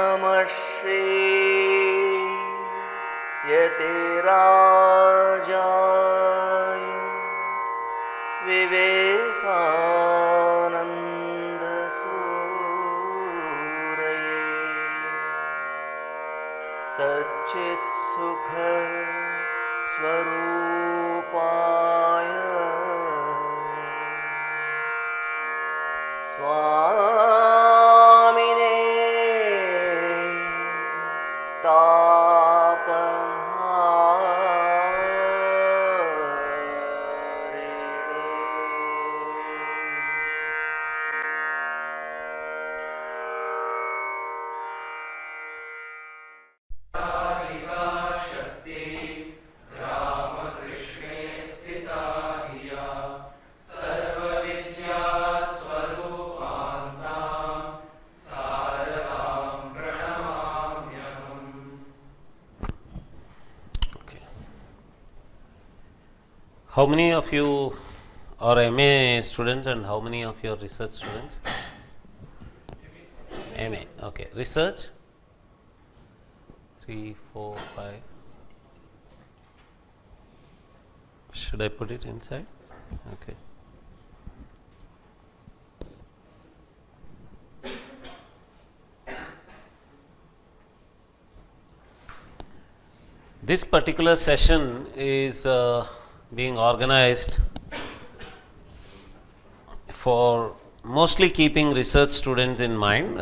नमः श्री यतिराजाय विवेकानंद सूरये सच्चित् सुख स्वरूपाय स्वामिने How many of you are MA students and how many of you are research students? MA, okay. Research? 3, 4, 5. Should I put it inside? Okay. This particular session is being organized for mostly keeping research students in mind.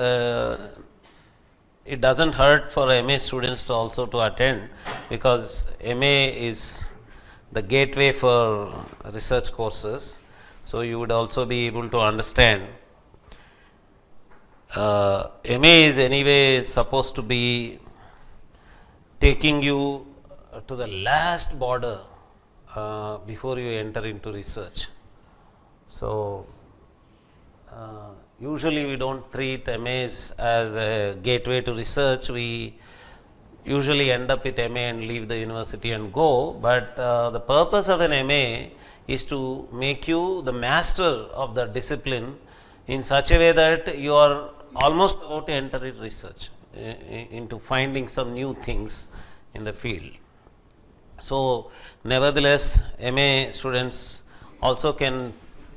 It doesn't hurt for MA students to also to attend, because MA is the gateway for research courses. So you would also be able to understand. MA is anyway supposed to be taking you to the last border before you enter into research. So usually we don't treat MAs as a gateway to research. We usually end up with MA and leave the university and go, but the purpose of an MA is to make you the master of the discipline in such a way that you are almost about to enter into research, into finding some new things in the field. So nevertheless, MA students also can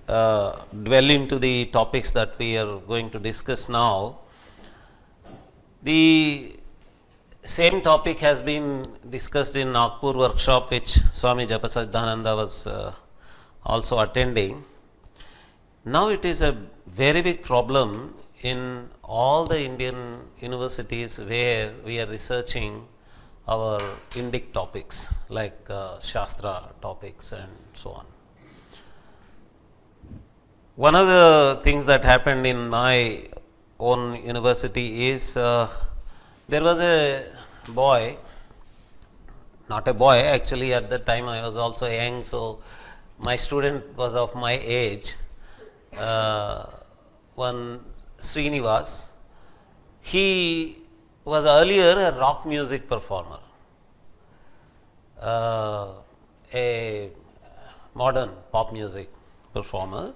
dwell into the topics that we are going to discuss now. The same topic has been discussed in Nagpur workshop, which Swami Japasiddhananda was also attending. Now it is a very big problem in all the Indian universities where we are researching our Indic topics like Shastra topics and so on. One of the things that happened in my own university is there was a boy, not a boy actually, at that time I was also young, so my student was of my age, one Srinivas. He was earlier a rock music performer, a modern pop music performer,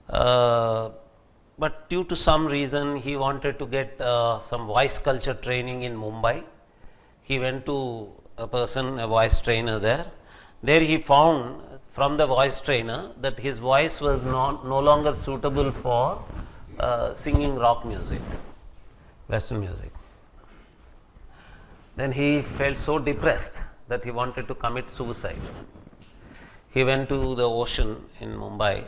but due to some reason he wanted to get some voice culture training in Mumbai. He went to a voice trainer there. There he found from the voice trainer that his voice was no longer suitable for singing rock music, Western music. Then he felt so depressed that he wanted to commit suicide. He went to the ocean in Mumbai.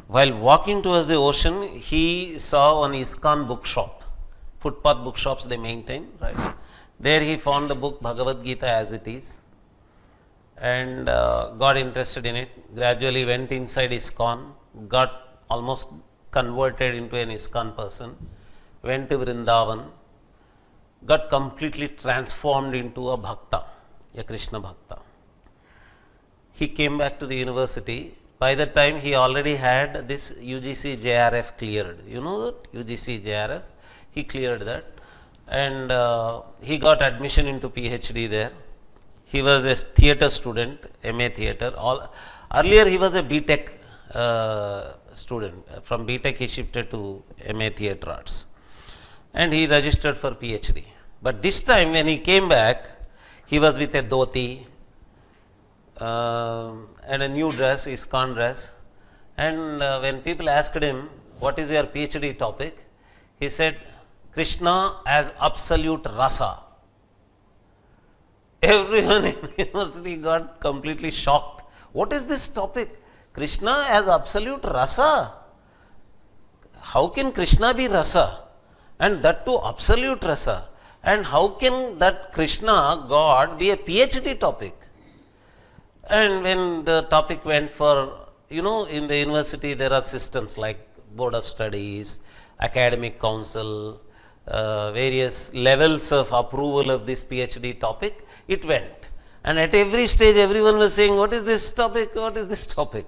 While walking towards the ocean, he saw an ISKCON bookshop, footpath bookshops they maintain, right? There he found the book Bhagavad Gita as it is and got interested in it. Gradually went inside ISKCON, got almost converted into an ISKCON person, went to Vrindavan, got completely transformed into a bhakta, a Krishna bhakta. He came back to the university. By that time he already had this UGC JRF cleared. You know that UGC JRF? He cleared that and he got admission into PhD there. He was a theatre student, MA theatre. Earlier he was a BTech student. From BTech he shifted to MA theatre arts. and he registered for PhD. But this time when he came back, he was with a dhoti and a new dress, ISKCON dress. And when people asked him, what is your PhD topic? He said, Krishna as absolute rasa. Everyone in the university got completely shocked. What is this topic? Krishna as absolute rasa? How can Krishna be rasa? And that too absolute rasa. And how can that Krishna, God, be a PhD topic? And when the topic went for, in the university there are systems like Board of Studies, Academic Council, various levels of approval of this PhD topic, it went. And at every stage everyone was saying, what is this topic? What is this topic?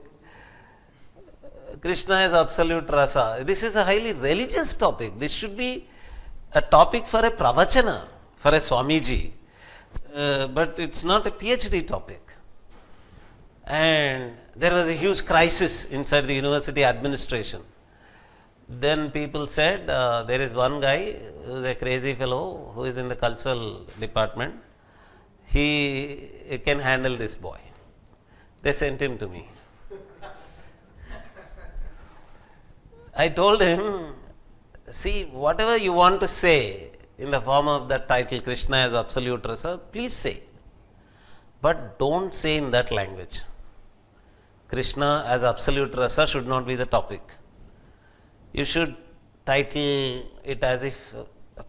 Krishna is absolute rasa. This is a highly religious topic. This should be a topic for a pravachana, for a Swamiji. But it's not a PhD topic. And there was a huge crisis inside the university administration. Then people said, there is one guy who is a crazy fellow who is in the cultural department. He can handle this boy. They sent him to me. I told him, see, whatever you want to say in the form of that title, Krishna as absolute rasa, please say. But don't say in that language. Krishna as absolute rasa should not be the topic. You should title it as if,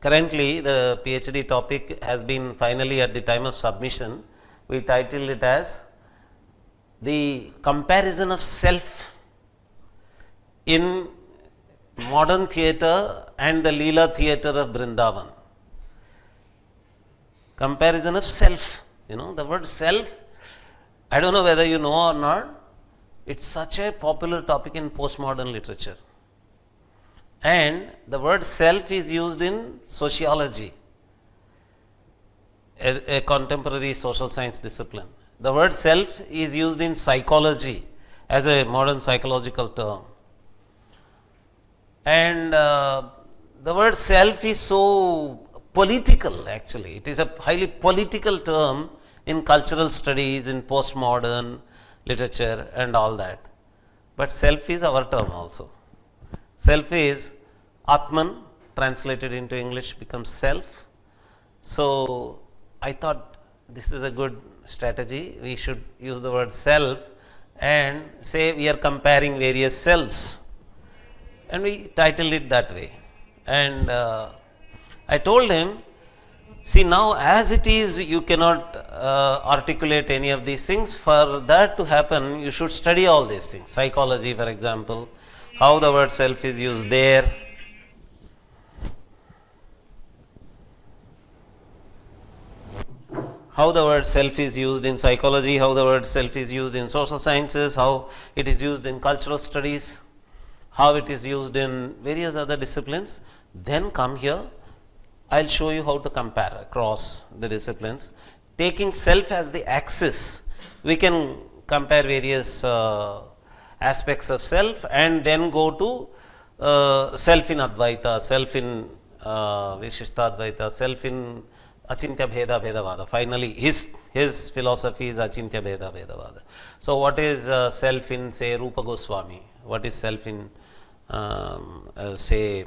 currently the PhD topic has been finally at the time of submission, we titled it as the comparison of self in modern theatre and the Leela theatre of Vrindavan. Comparison of self. The word self, I don't know whether you know or not, it's such a popular topic in postmodern literature. And the word self is used in sociology, a contemporary social science discipline. The word self is used in psychology as a modern psychological term. And the word self is so political actually. It is a highly political term in cultural studies, in postmodern literature and all that. But self is our term also. Self is Atman, translated into English becomes self. So I thought this is a good strategy. We should use the word self and say we are comparing various selves. And we titled it that way. And I told him, see, now as it is, you cannot articulate any of these things. For that to happen, you should study all these things. Psychology, for example, how the word self is used there. How the word self is used in psychology, how the word self is used in social sciences, how it is used in cultural studies, how it is used in various other disciplines. Then come here, I'll show you how to compare across the disciplines. Taking self as the axis, we can compare various aspects of self and then go to self in Advaita, self in Vishishtadvaita, self in Achintya Bheda Bhedavada. Finally, his philosophy is Achintya Bheda Bhedavada. So, what is self in, say, Rupa Goswami? What is self in, say,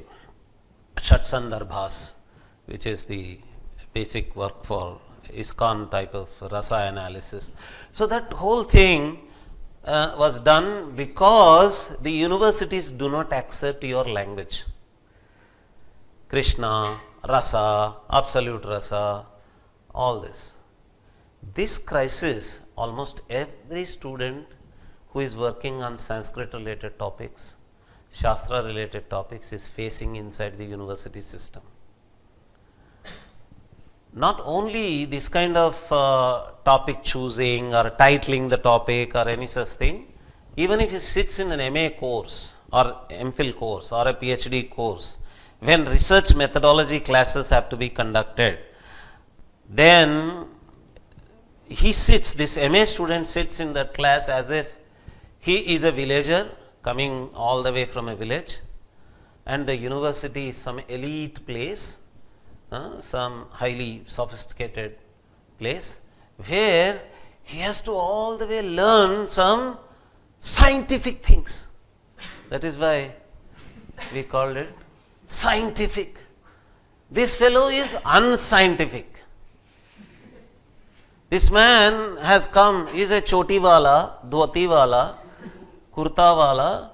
Shatsandarbhas, which is the basic work for ISKCON type of rasa analysis. So, that whole thing was done because the universities do not accept your language. Krishna, rasa, absolute rasa, all this. This crisis, almost every student who is working on Sanskrit related topics, Shastra related topics is facing inside the university system. Not only this kind of topic choosing or titling the topic or any such thing, even if he sits in an MA course or MPhil course or a PhD course, when research methodology classes have to be conducted, then he sits, this MA student sits in that class as if he is a villager coming all the way from a village, and the university is some elite place, some highly sophisticated place, where he has to all the way learn some scientific things. That is why we called it scientific. This fellow is unscientific. This man has come, he is a choti wala, dhoti wala, kurta wala.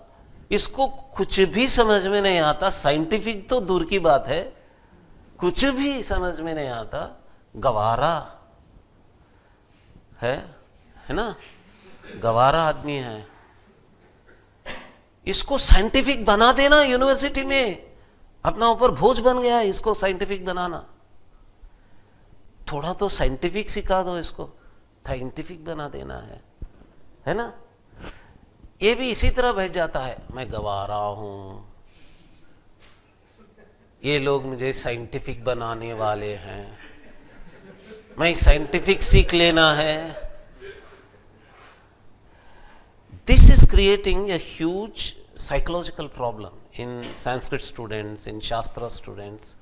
इसको कुछ भी समझ में नहीं आता, scientific तो दूर की बात है, कुछ भी समझ में नहीं आता, गवारा है ना, गवारा आदमी है. इसको साइंटिफिक बना देना यूनिवर्सिटी में, अपना ऊपर बोझ बन गया इसको साइंटिफिक बनाना. थोड़ा तो साइंटिफिक सिखा दो इसको, साइंटिफिक बना देना है ना. ये भी इसी तरह बैठ जाता है, मैं गवा रहा हूं, ये लोग मुझे साइंटिफिक बनाने वाले हैं, मैं साइंटिफिक सीख लेना है. This is creating a huge psychological problem in Sanskrit students, in Shastra students.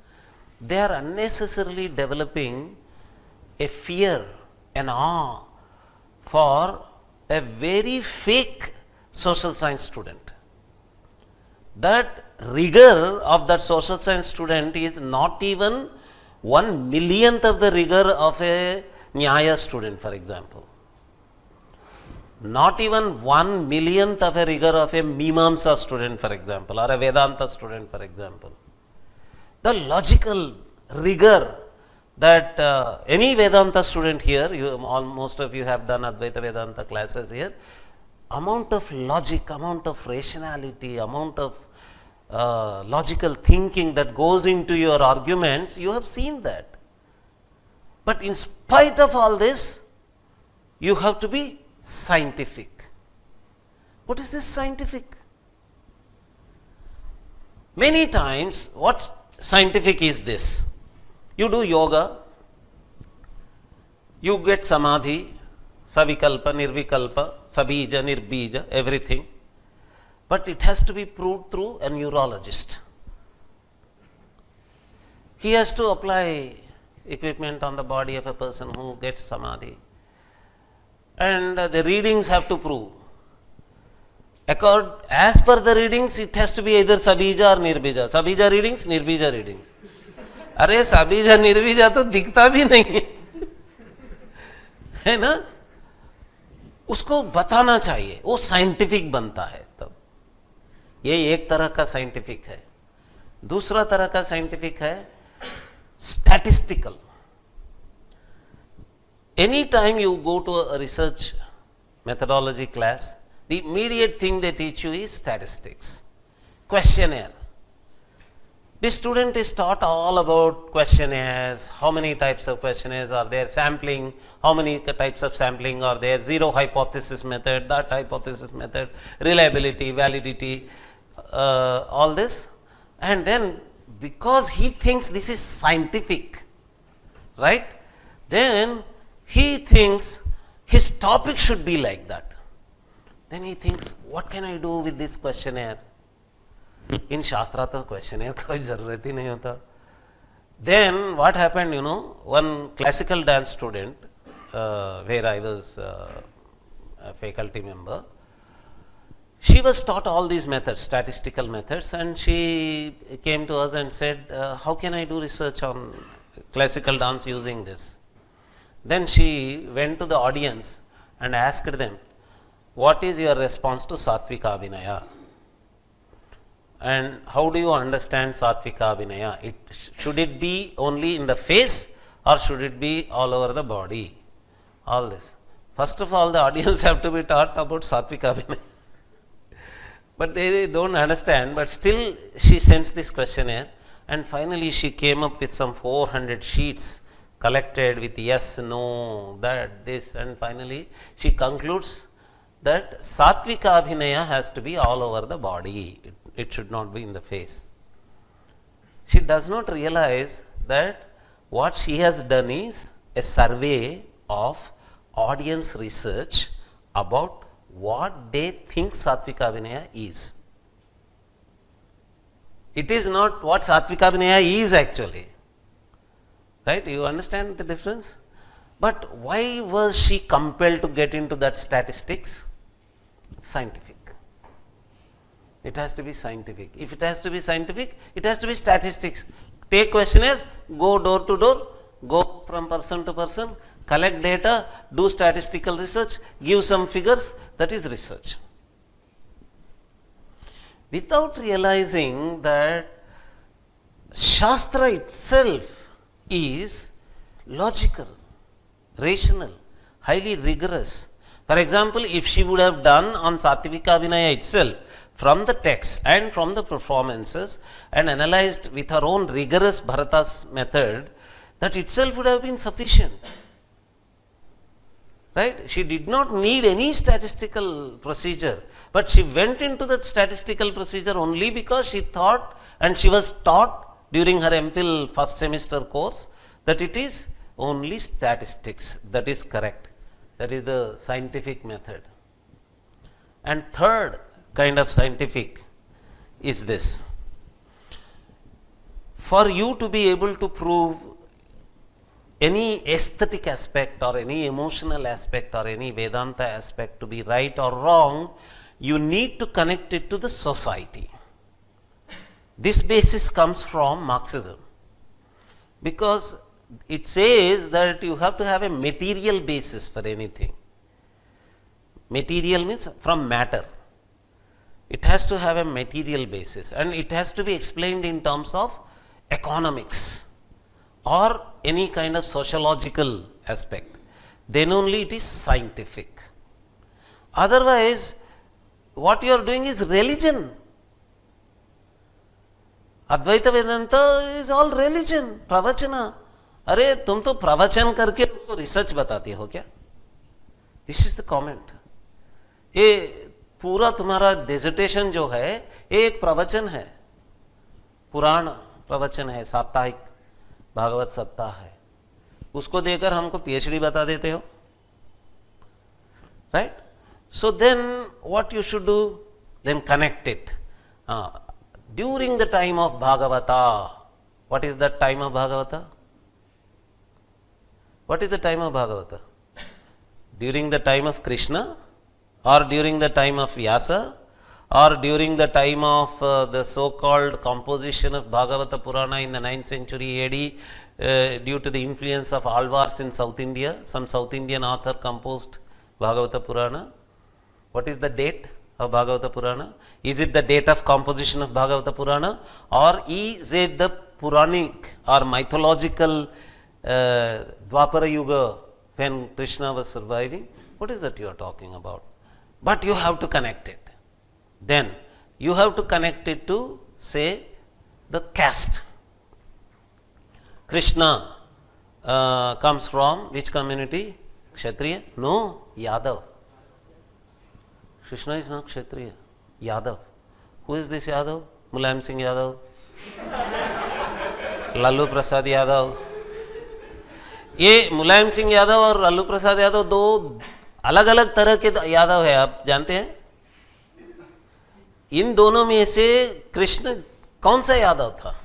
They are unnecessarily developing a fear, an awe for a very fake social science student. That rigor of that social science student is not even 1/1,000,000th of the rigor of a Nyaya student, for example. Not even 1/1,000,000th of a rigor of a Mimamsa student, for example, or a Vedanta student, for example. The logical rigor that any Vedanta student here, most of you have done Advaita Vedanta classes here, amount of logic, amount of rationality, amount of logical thinking that goes into your arguments, you have seen that. But in spite of all this, you have to be scientific. What is this scientific? Many times, what scientific is this? You do yoga, you get samadhi, savikalpa, nirvikalpa, sabija, nirbija, everything. But it has to be proved through a neurologist. He has to apply equipment on the body of a person who gets samadhi. And the readings have to prove. As per the readings, it has to be either sabija or nirbija. Sabija readings, nirbija readings. अरे sabija nirbija तो दिखता भी नहीं है ना, उसको बताना चाहिए, वो साइंटिफिक बनता है. तब ये एक तरह का साइंटिफिक है. दूसरा तरह का साइंटिफिक है statistical. Any time you go to a research methodology class, the immediate thing they teach you is statistics, questionnaire. The student is taught all about questionnaires, how many types of questionnaires are there, sampling, how many types of sampling are there, zero hypothesis method, that hypothesis method, reliability, validity, all this. And then because he thinks this is scientific, right, then he thinks his topic should be like that. Then he thinks, what can I do with this questionnaire? In Shastra to questionnaire koi zarurat hi nahi hota. Then what happened, one classical dance student, where I was a faculty member, she was taught all these methods, statistical methods, and she came to us and said, how can I do research on classical dance using this? Then she went to the audience and asked them, what is your response to Satvika Abhinaya? And how do you understand Satvika Abhinaya? Should it be only in the face or should it be all over the body? All this. First of all, the audience have to be taught about Satvika Abhinaya. But they don't understand, but still she sends this questionnaire, and finally she came up with some 400 sheets collected with yes, no, that, this, and finally she concludes that Satvika Abhinaya has to be all over the body. It should not be in the face. She does not realize that what she has done is a survey of audience research about what they think Satvika Abhinaya is. It is not what Satvika Vinaya is actually. Right? You understand the difference? But why was she compelled to get into that statistics? Scientific. It has to be scientific. If it has to be scientific, it has to be statistics. Take questionnaires, go door to door, go from person to person, collect data, do statistical research, give some figures, that is research. Without realizing that Shastra itself is logical, rational, highly rigorous. For example, if she would have done on Satvika Vinaya itself from the text and from the performances and analyzed with her own rigorous Bharata's method, that itself would have been sufficient. Right? She did not need any statistical procedure, but she went into that statistical procedure only because she thought and she was taught during her MPhil first semester course that it is only statistics that is correct. That is the scientific method. And third kind of scientific is this. For you to be able to prove any aesthetic aspect or any emotional aspect or any Vedanta aspect to be right or wrong, you need to connect it to the society. This basis comes from Marxism, because it says that you have to have a material basis for anything. Material means from matter. It has to have a material basis and it has to be explained in terms of economics or any kind of sociological aspect. Then only it is scientific. Otherwise, what you are doing is religion. Advaita Vedanta is all religion, pravachana. अरे तुम तो प्रवचन करके उसको research बताती हो क्या? This is the comment. ये पूरा तुम्हारा डिसर्टेशन जो है ये एक प्रवचन है, पुराण प्रवचन है, साप्ताहिक भागवत सप्ताह है. उसको देकर हमको पीएचडी बता देते हो. Right? So then what you should do, then connect it. During the time of Bhagavata, what is the time of Bhagavata? What is the time of Bhagavata? During the time of Krishna, or during the time of Vyasa, or during the time of the so-called composition of Bhagavata Purana in the 9th century AD due to the influence of Alvars in South India. Some South Indian author composed Bhagavata Purana. What is the date of Bhagavata Purana? Is it the date of composition of Bhagavata Purana, or is it the Puranic or mythological Dwapara Yuga when Krishna was surviving? What is that you are talking about? But you have to connect it. Then you have to connect it to, say, the caste. Krishna comes from which community? Kshatriya? No, Yadav. Krishna is not Kshatriya, Yadav. Who is this Yadav? Mulayam Singh Yadav, Lalu Prasad Yadav. ये मुलायम सिंह यादव और लालू प्रसाद यादव दो अलग अलग तरह के यादव है, आप जानते हैं. इन दोनों में से कृष्ण कौन सा यादव था?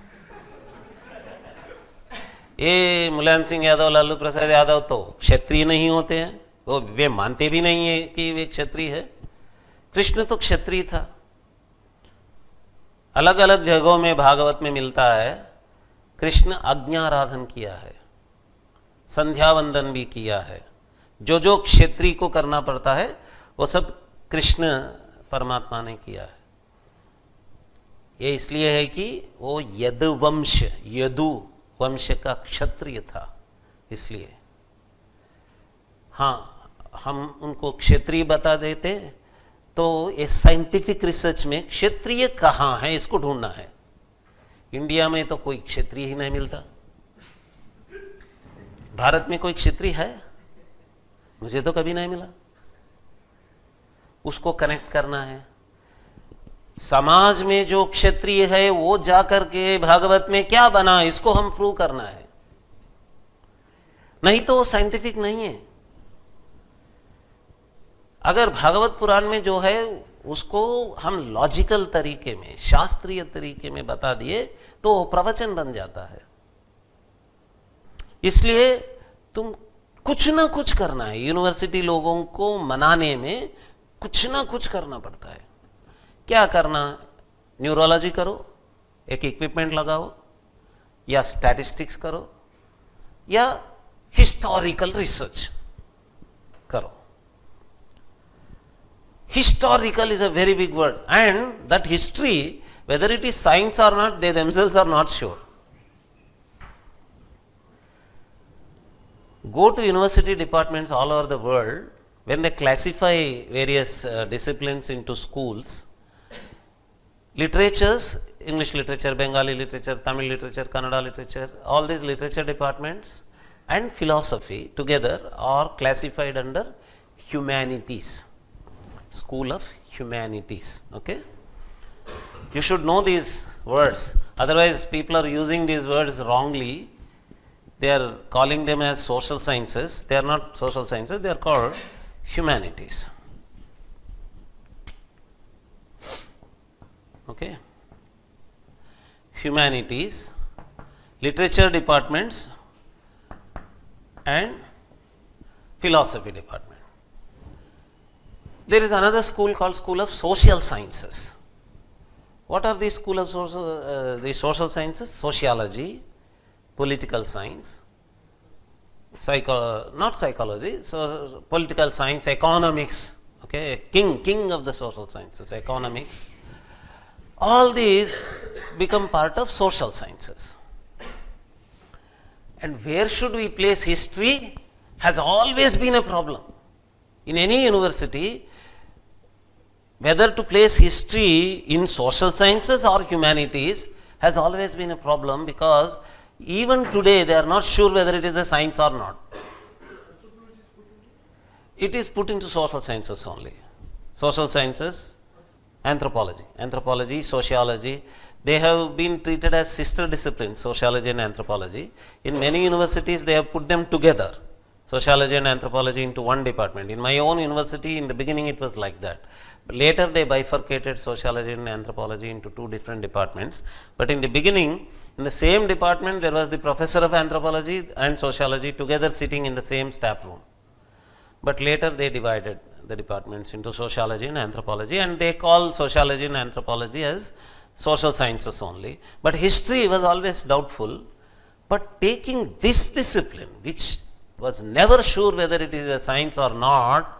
ये मुलायम सिंह यादव, लालू प्रसाद यादव तो क्षत्रिय नहीं होते हैं, वो वे मानते भी नहीं है कि वे क्षत्रिय है. कृष्ण तो क्षत्रिय था. अलग अलग जगहों में भागवत में मिलता है कृष्ण आज्ञाराधन किया है, संध्या वंदन भी किया है. जो जो क्षेत्रीय को करना पड़ता है वो सब कृष्ण परमात्मा ने किया है. ये इसलिए है कि वो यदुवंश, यदु वंश का क्षत्रिय था, इसलिए. हाँ, हम उनको क्षत्रिय बता देते तो ये साइंटिफिक रिसर्च में क्षत्रिय कहाँ है इसको ढूंढना है. इंडिया में तो कोई क्षत्रिय ही नहीं मिलता. भारत में कोई क्षत्रिय है? मुझे तो कभी नहीं मिला. उसको कनेक्ट करना है. समाज में जो क्षत्रिय है वो जाकर के भागवत में क्या बना इसको हम प्रूव करना है, नहीं तो वो साइंटिफिक नहीं है. अगर भागवत पुराण में जो है उसको हम लॉजिकल तरीके में, शास्त्रीय तरीके में बता दिए तो वो प्रवचन बन जाता है। इसलिए तुम कुछ ना कुछ करना है, यूनिवर्सिटी लोगों को मनाने में कुछ ना कुछ करना पड़ता है। क्या करना? न्यूरोलॉजी करो, एक इक्विपमेंट लगाओ, या स्टैटिस्टिक्स करो, या हिस्टोरिकल रिसर्च करो। Historical is a very big word, and that history, whether it is science or not, they themselves are not sure. Go to university departments all over the world, when they classify various disciplines into schools, literatures, English literature, Bengali literature, Tamil literature, Kannada literature, all these literature departments and philosophy together are classified under humanities. School of Humanities. Okay, you should know these words, otherwise people are using these words wrongly. They are calling them as social sciences. They are not social sciences, they are called humanities. Okay, humanities, literature departments and philosophy department. There is another school called School of Social Sciences. What are these school of social sciences? Sociology, political science, not psychology, so political science, economics, okay, king of the social sciences, economics. All these become part of social sciences. And where should we place history has always been a problem. In any university, whether to place history in social sciences or humanities has always been a problem, because even today they are not sure whether it is a science or not. It is put into social sciences only. Social sciences, anthropology, sociology, they have been treated as sister disciplines, sociology and anthropology. In many universities they have put them together, sociology and anthropology, into one department. In my own university, in the beginning it was like that. Later they bifurcated sociology and anthropology into two different departments. But in the beginning, in the same department, there was the professor of anthropology and sociology together sitting in the same staff room. But later they divided the departments into sociology and anthropology, and they call sociology and anthropology as social sciences only. But history was always doubtful. But taking this discipline, which was never sure whether it is a science or not,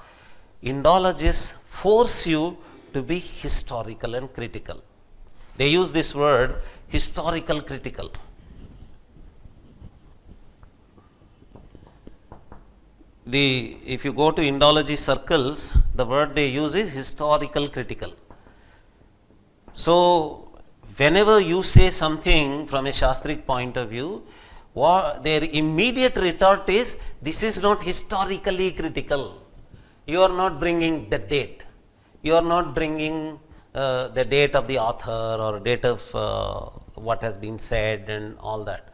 Indologists force you to be historical and critical. They use this word, historical critical. If you go to Indology circles, the word they use is historical critical. So whenever you say something from a Shastric point of view, their immediate retort is, this is not historically critical. You are not bringing the date. You are not bringing the date of the author or date of what has been said and all that.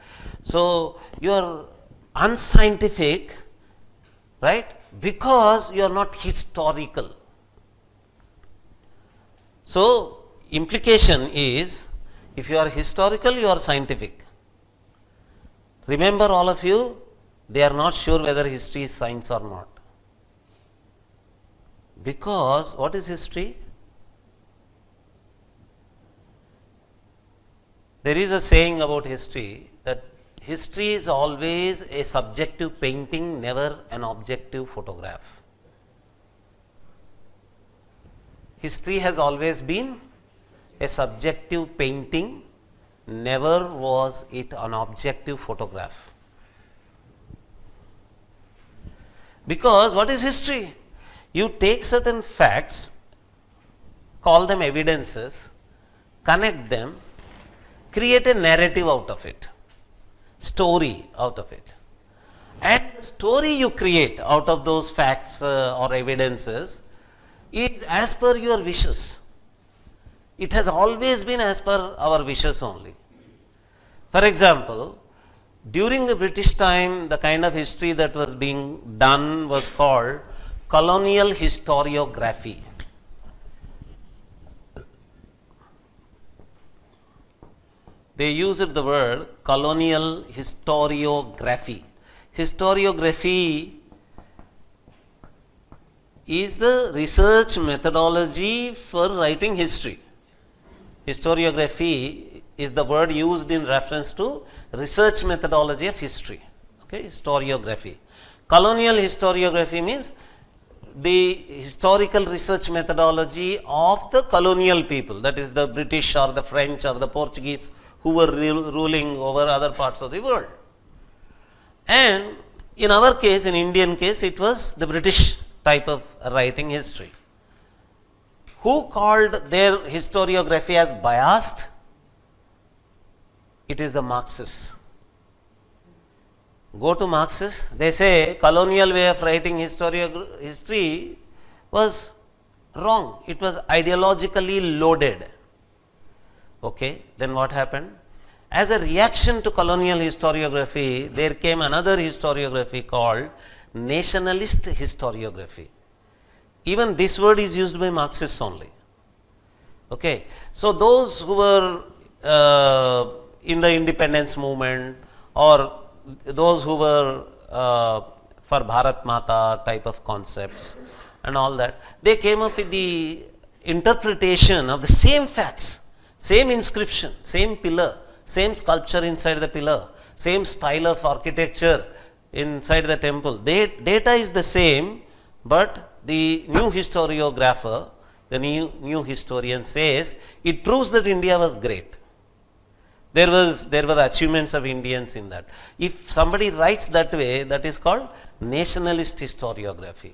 So you are unscientific, right? Because you are not historical. So implication is, if you are historical, you are scientific. Remember, all of you, they are not sure whether history is science or not. Because what is history? There is a saying about history that history is always a subjective painting, never an objective photograph. History has always been a subjective painting, never was it an objective photograph. Because what is history? You take certain facts, call them evidences, connect them, create a narrative out of it, story out of it. And the story you create out of those facts or evidences is as per your wishes. It has always been as per our wishes only. For example, during the British time, the kind of history that was being done was called colonial historiography. they used the word colonial historiography. Historiography is the research methodology for writing history. Historiography is the word used in reference to research methodology of history. Okay, historiography. Colonial historiography means the historical research methodology of the colonial people, that is the British or the French or the Portuguese who were ruling over other parts of the world. And in our case, in Indian case, it was the British type of writing history. Who called their historiography as biased? It is the Marxists. Go to Marxists, they say colonial way of writing history was wrong. It was ideologically loaded. Okay, then what happened? As a reaction to colonial historiography, there came another historiography called Nationalist Historiography. Even this word is used by Marxists only. Okay, so those who were in the independence movement or those who were for Bharat Mata type of concepts and all that, they came up with the interpretation of the same facts, same inscription, same pillar, same sculpture inside the pillar, same style of architecture inside the temple. Data is the same, but the new historiographer, the new historian says it proves that India was great. There were achievements of Indians in that. If somebody writes that way, that is called nationalist historiography.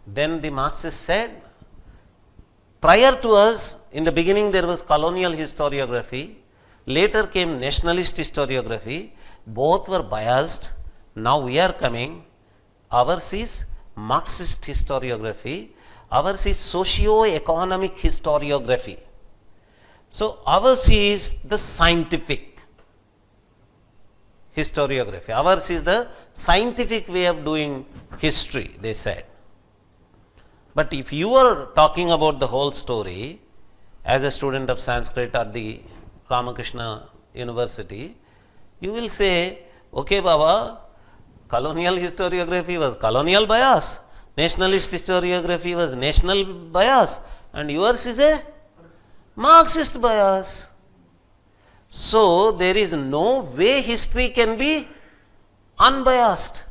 Then the Marxists said, prior to us, in the beginning there was colonial historiography, later came nationalist historiography, both were biased. Now we are coming, ours is Marxist historiography, ours is socio-economic historiography. So ours is the scientific historiography, ours is the scientific way of doing history, they said. But if you are talking about the whole story as a student of Sanskrit at the Ramakrishna University, you will say, okay Baba, colonial historiography was colonial bias, nationalist historiography was national bias, and yours is a Marxist bias. So there is no way history can be unbiased.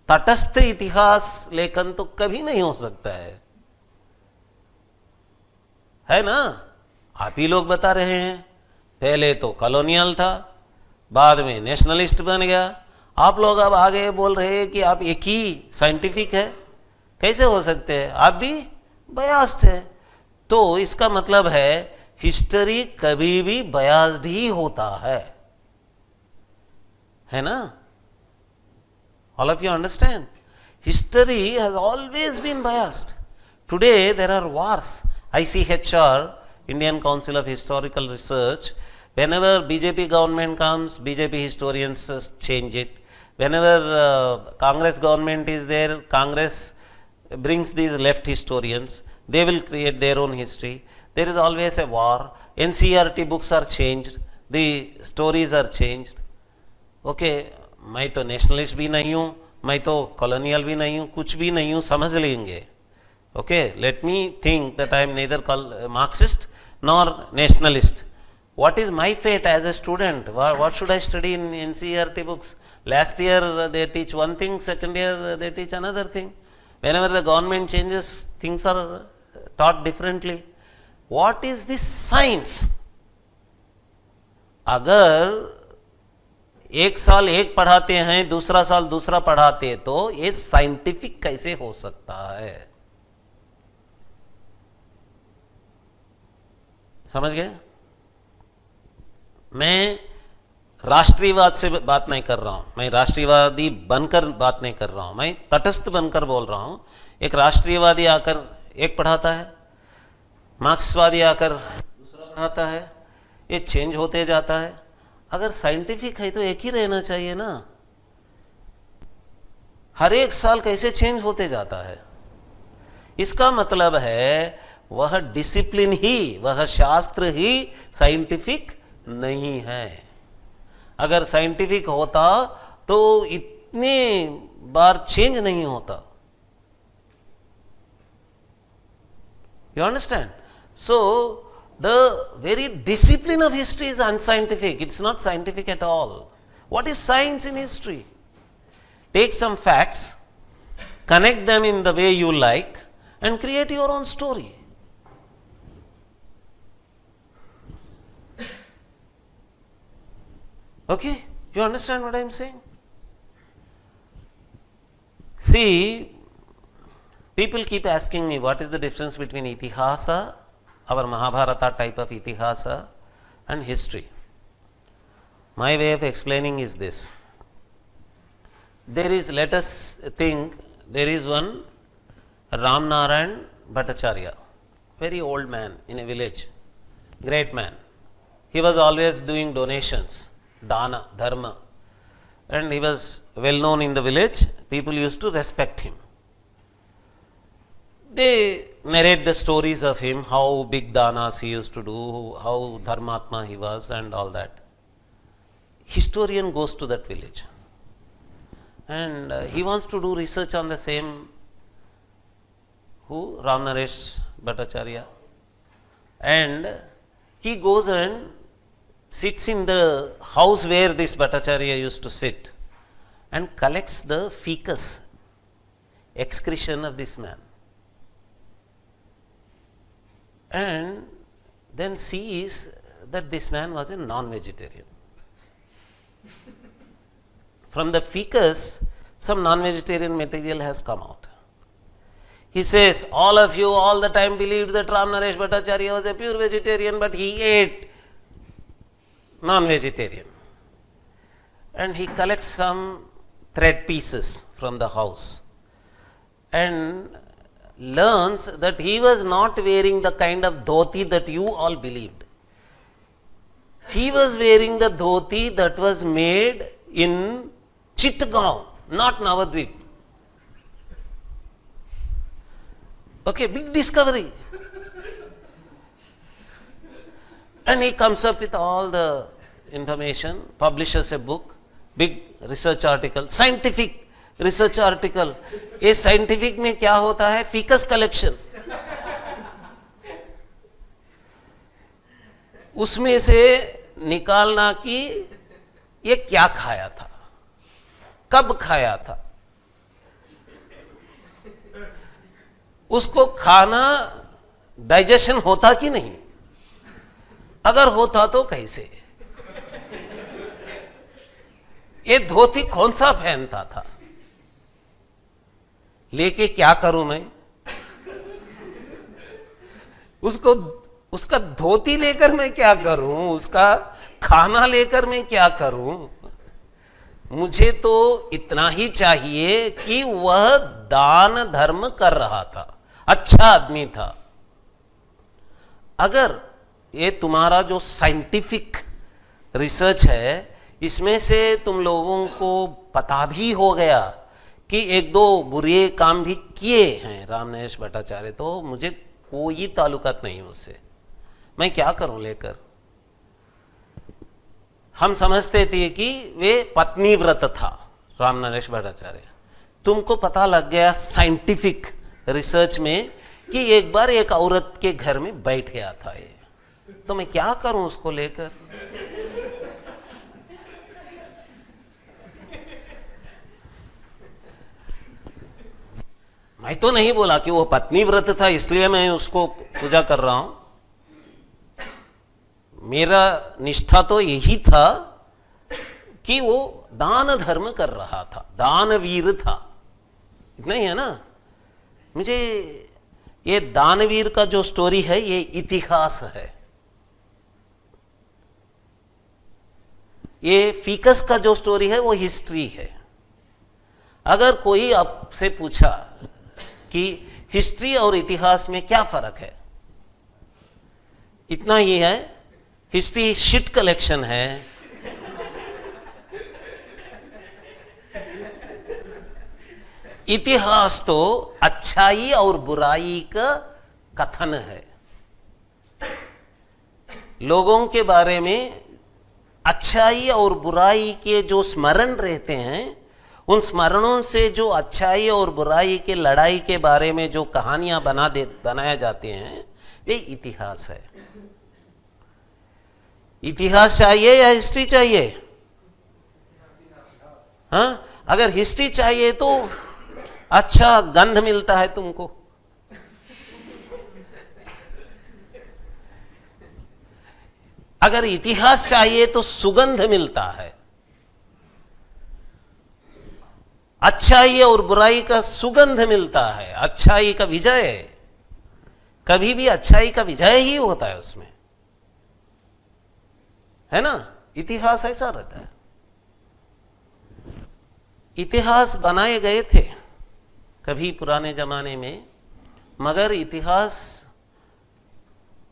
तटस्थ इतिहास लेखन तो कभी नहीं हो सकता है ना? आप ही लोग बता रहे हैं, पहले तो कॉलोनियल था, बाद में नेशनलिस्ट बन गया, आप लोग अब आगे बोल रहे हैं कि आप एक ही साइंटिफिक है, कैसे हो सकते हैं? आप भी बायस्ड है। तो इसका मतलब है हिस्ट्री कभी भी बायस्ड ही होता है ना? All of you understand? History has always been biased. Today there are wars. ICHR, Indian Council of Historical Research, whenever BJP government comes, BJP historians change it. Whenever Congress government is there, Congress brings these left historians, they will create their own history. There is always a war. NCERT books are changed, the stories are changed. Okay, मैं तो nationalist भी नहीं हूँ, मैं तो colonial भी नहीं हूँ, कुछ भी नहीं हूँ, समझ लेंगे. Okay, let me think that I am neither Marxist nor nationalist. What is my fate as a student? What should I study in NCERT books? Last year they teach one thing, second year they teach another thing. Whenever the government changes, things are taught differently. What is this science? अगर एक साल एक पढ़ाते हैं, दूसरा साल दूसरा पढ़ाते, तो ये साइंटिफिक कैसे हो सकता है? समझ गए? मैं राष्ट्रीयवाद से बात नहीं कर रहा हूं, मैं राष्ट्रीयवादी बनकर बात नहीं कर रहा हूं, मैं तटस्थ बनकर बोल रहा हूं. एक राष्ट्रीयवादी आकर एक पढ़ाता है, मार्क्सवादी आकर दूसरा पढ़ाता है, ये चेंज होते जाता है. अगर साइंटिफिक है तो एक ही रहना चाहिए ना. हर एक साल कैसे चेंज होते जाता है? इसका मतलब है वह डिसिप्लिन ही, वह शास्त्र ही साइंटिफिक नहीं है। अगर साइंटिफिक होता तो इतने बार चेंज नहीं होता। You understand? So the very discipline of history is unscientific. It's not scientific at all. What is science in history? Take some facts, connect them in the way you like, and create your own story. Okay? You understand what I am saying? See, people keep asking me what is the difference between itihasa, our Mahabharata type of itihasa, and history. My way of explaining is this. There is, let us think, there is one Ram Narayan Bhattacharya, very old man in a village, great man. He was always doing donations, dana, dharma, and he was well known in the village. People used to respect him. They narrate the stories of him, how big danas he used to do, how dharmatma he was, and all that. Historian goes to that village and he wants to do research on the same Ram Naresh Bhattacharya, and he goes and sits in the house where this Bhattacharya used to sit and collects the fecus, excretion of this man, and then sees that this man was a non-vegetarian. From the fecus, some non-vegetarian material has come out. He says, all of you all the time believed that Ram Naresh Bhattacharya was a pure vegetarian, but he ate non-vegetarian. And he collects some thread pieces from the house and learns that he was not wearing the kind of dhoti that you all believed. He was wearing the dhoti that was made in Chittagaon, not Navadvip. Okay, big discovery. And he comes up with all the information, publishes a book, big research article, scientific research article. ये scientific में क्या होता है? Fecus collection. उसमें से निकालना कि ये क्या खाया था, कब खाया था, उसको खाना डाइजेशन होता कि नहीं, अगर होता तो कैसे, ये धोती कौन सा पहनता था, लेके क्या करूं मैं, उसको उसका धोती लेकर मैं क्या करूं, उसका खाना लेकर मैं क्या करूं, मुझे तो इतना ही चाहिए कि वह दान धर्म कर रहा था, अच्छा आदमी था। अगर ये तुम्हारा जो साइंटिफिक रिसर्च है इसमें से तुम लोगों को पता भी हो गया कि एक दो बुरे काम भी किए हैं राम नरेश भट्टाचार्य, तो मुझे कोई ताल्लुकात नहीं उससे, मैं क्या करूं लेकर। हम समझते थे कि वे पत्नी व्रत था राम नरेश भट्टाचार्य, तुमको पता लग गया साइंटिफिक रिसर्च में कि एक बार एक औरत के घर में बैठ गया था ये, तो मैं क्या करूं उसको लेकर। मैं तो नहीं बोला कि वो पत्नी व्रत था इसलिए मैं उसको पूजा कर रहा हूं, मेरा निष्ठा तो यही था कि वो दान धर्म कर रहा था, दानवीर था, इतना ही है ना। मुझे ये दानवीर का जो स्टोरी है ये इतिहास है, ये फीकस का जो स्टोरी है वो हिस्ट्री है। अगर कोई आपसे पूछा कि हिस्ट्री और इतिहास में क्या फर्क है, इतना ही है, हिस्ट्री शिट कलेक्शन है, इतिहास तो अच्छाई और बुराई का कथन है, लोगों के बारे में अच्छाई और बुराई के जो स्मरण रहते हैं, उन स्मरणों से जो अच्छाई और बुराई के लड़ाई के बारे में जो कहानियां बनाए जाते हैं, वे इतिहास है। इतिहास चाहिए या हिस्ट्री चाहिए? हाँ, अगर हिस्ट्री चाहिए तो अच्छा गंध मिलता है तुमको, अगर इतिहास चाहिए तो सुगंध मिलता है। अच्छाई और बुराई का सुगंध मिलता है, अच्छाई का विजय। कभी भी अच्छाई का विजय ही होता है उसमें, है ना? इतिहास ऐसा रहता है। इतिहास बनाए गए थे कभी पुराने जमाने में, मगर इतिहास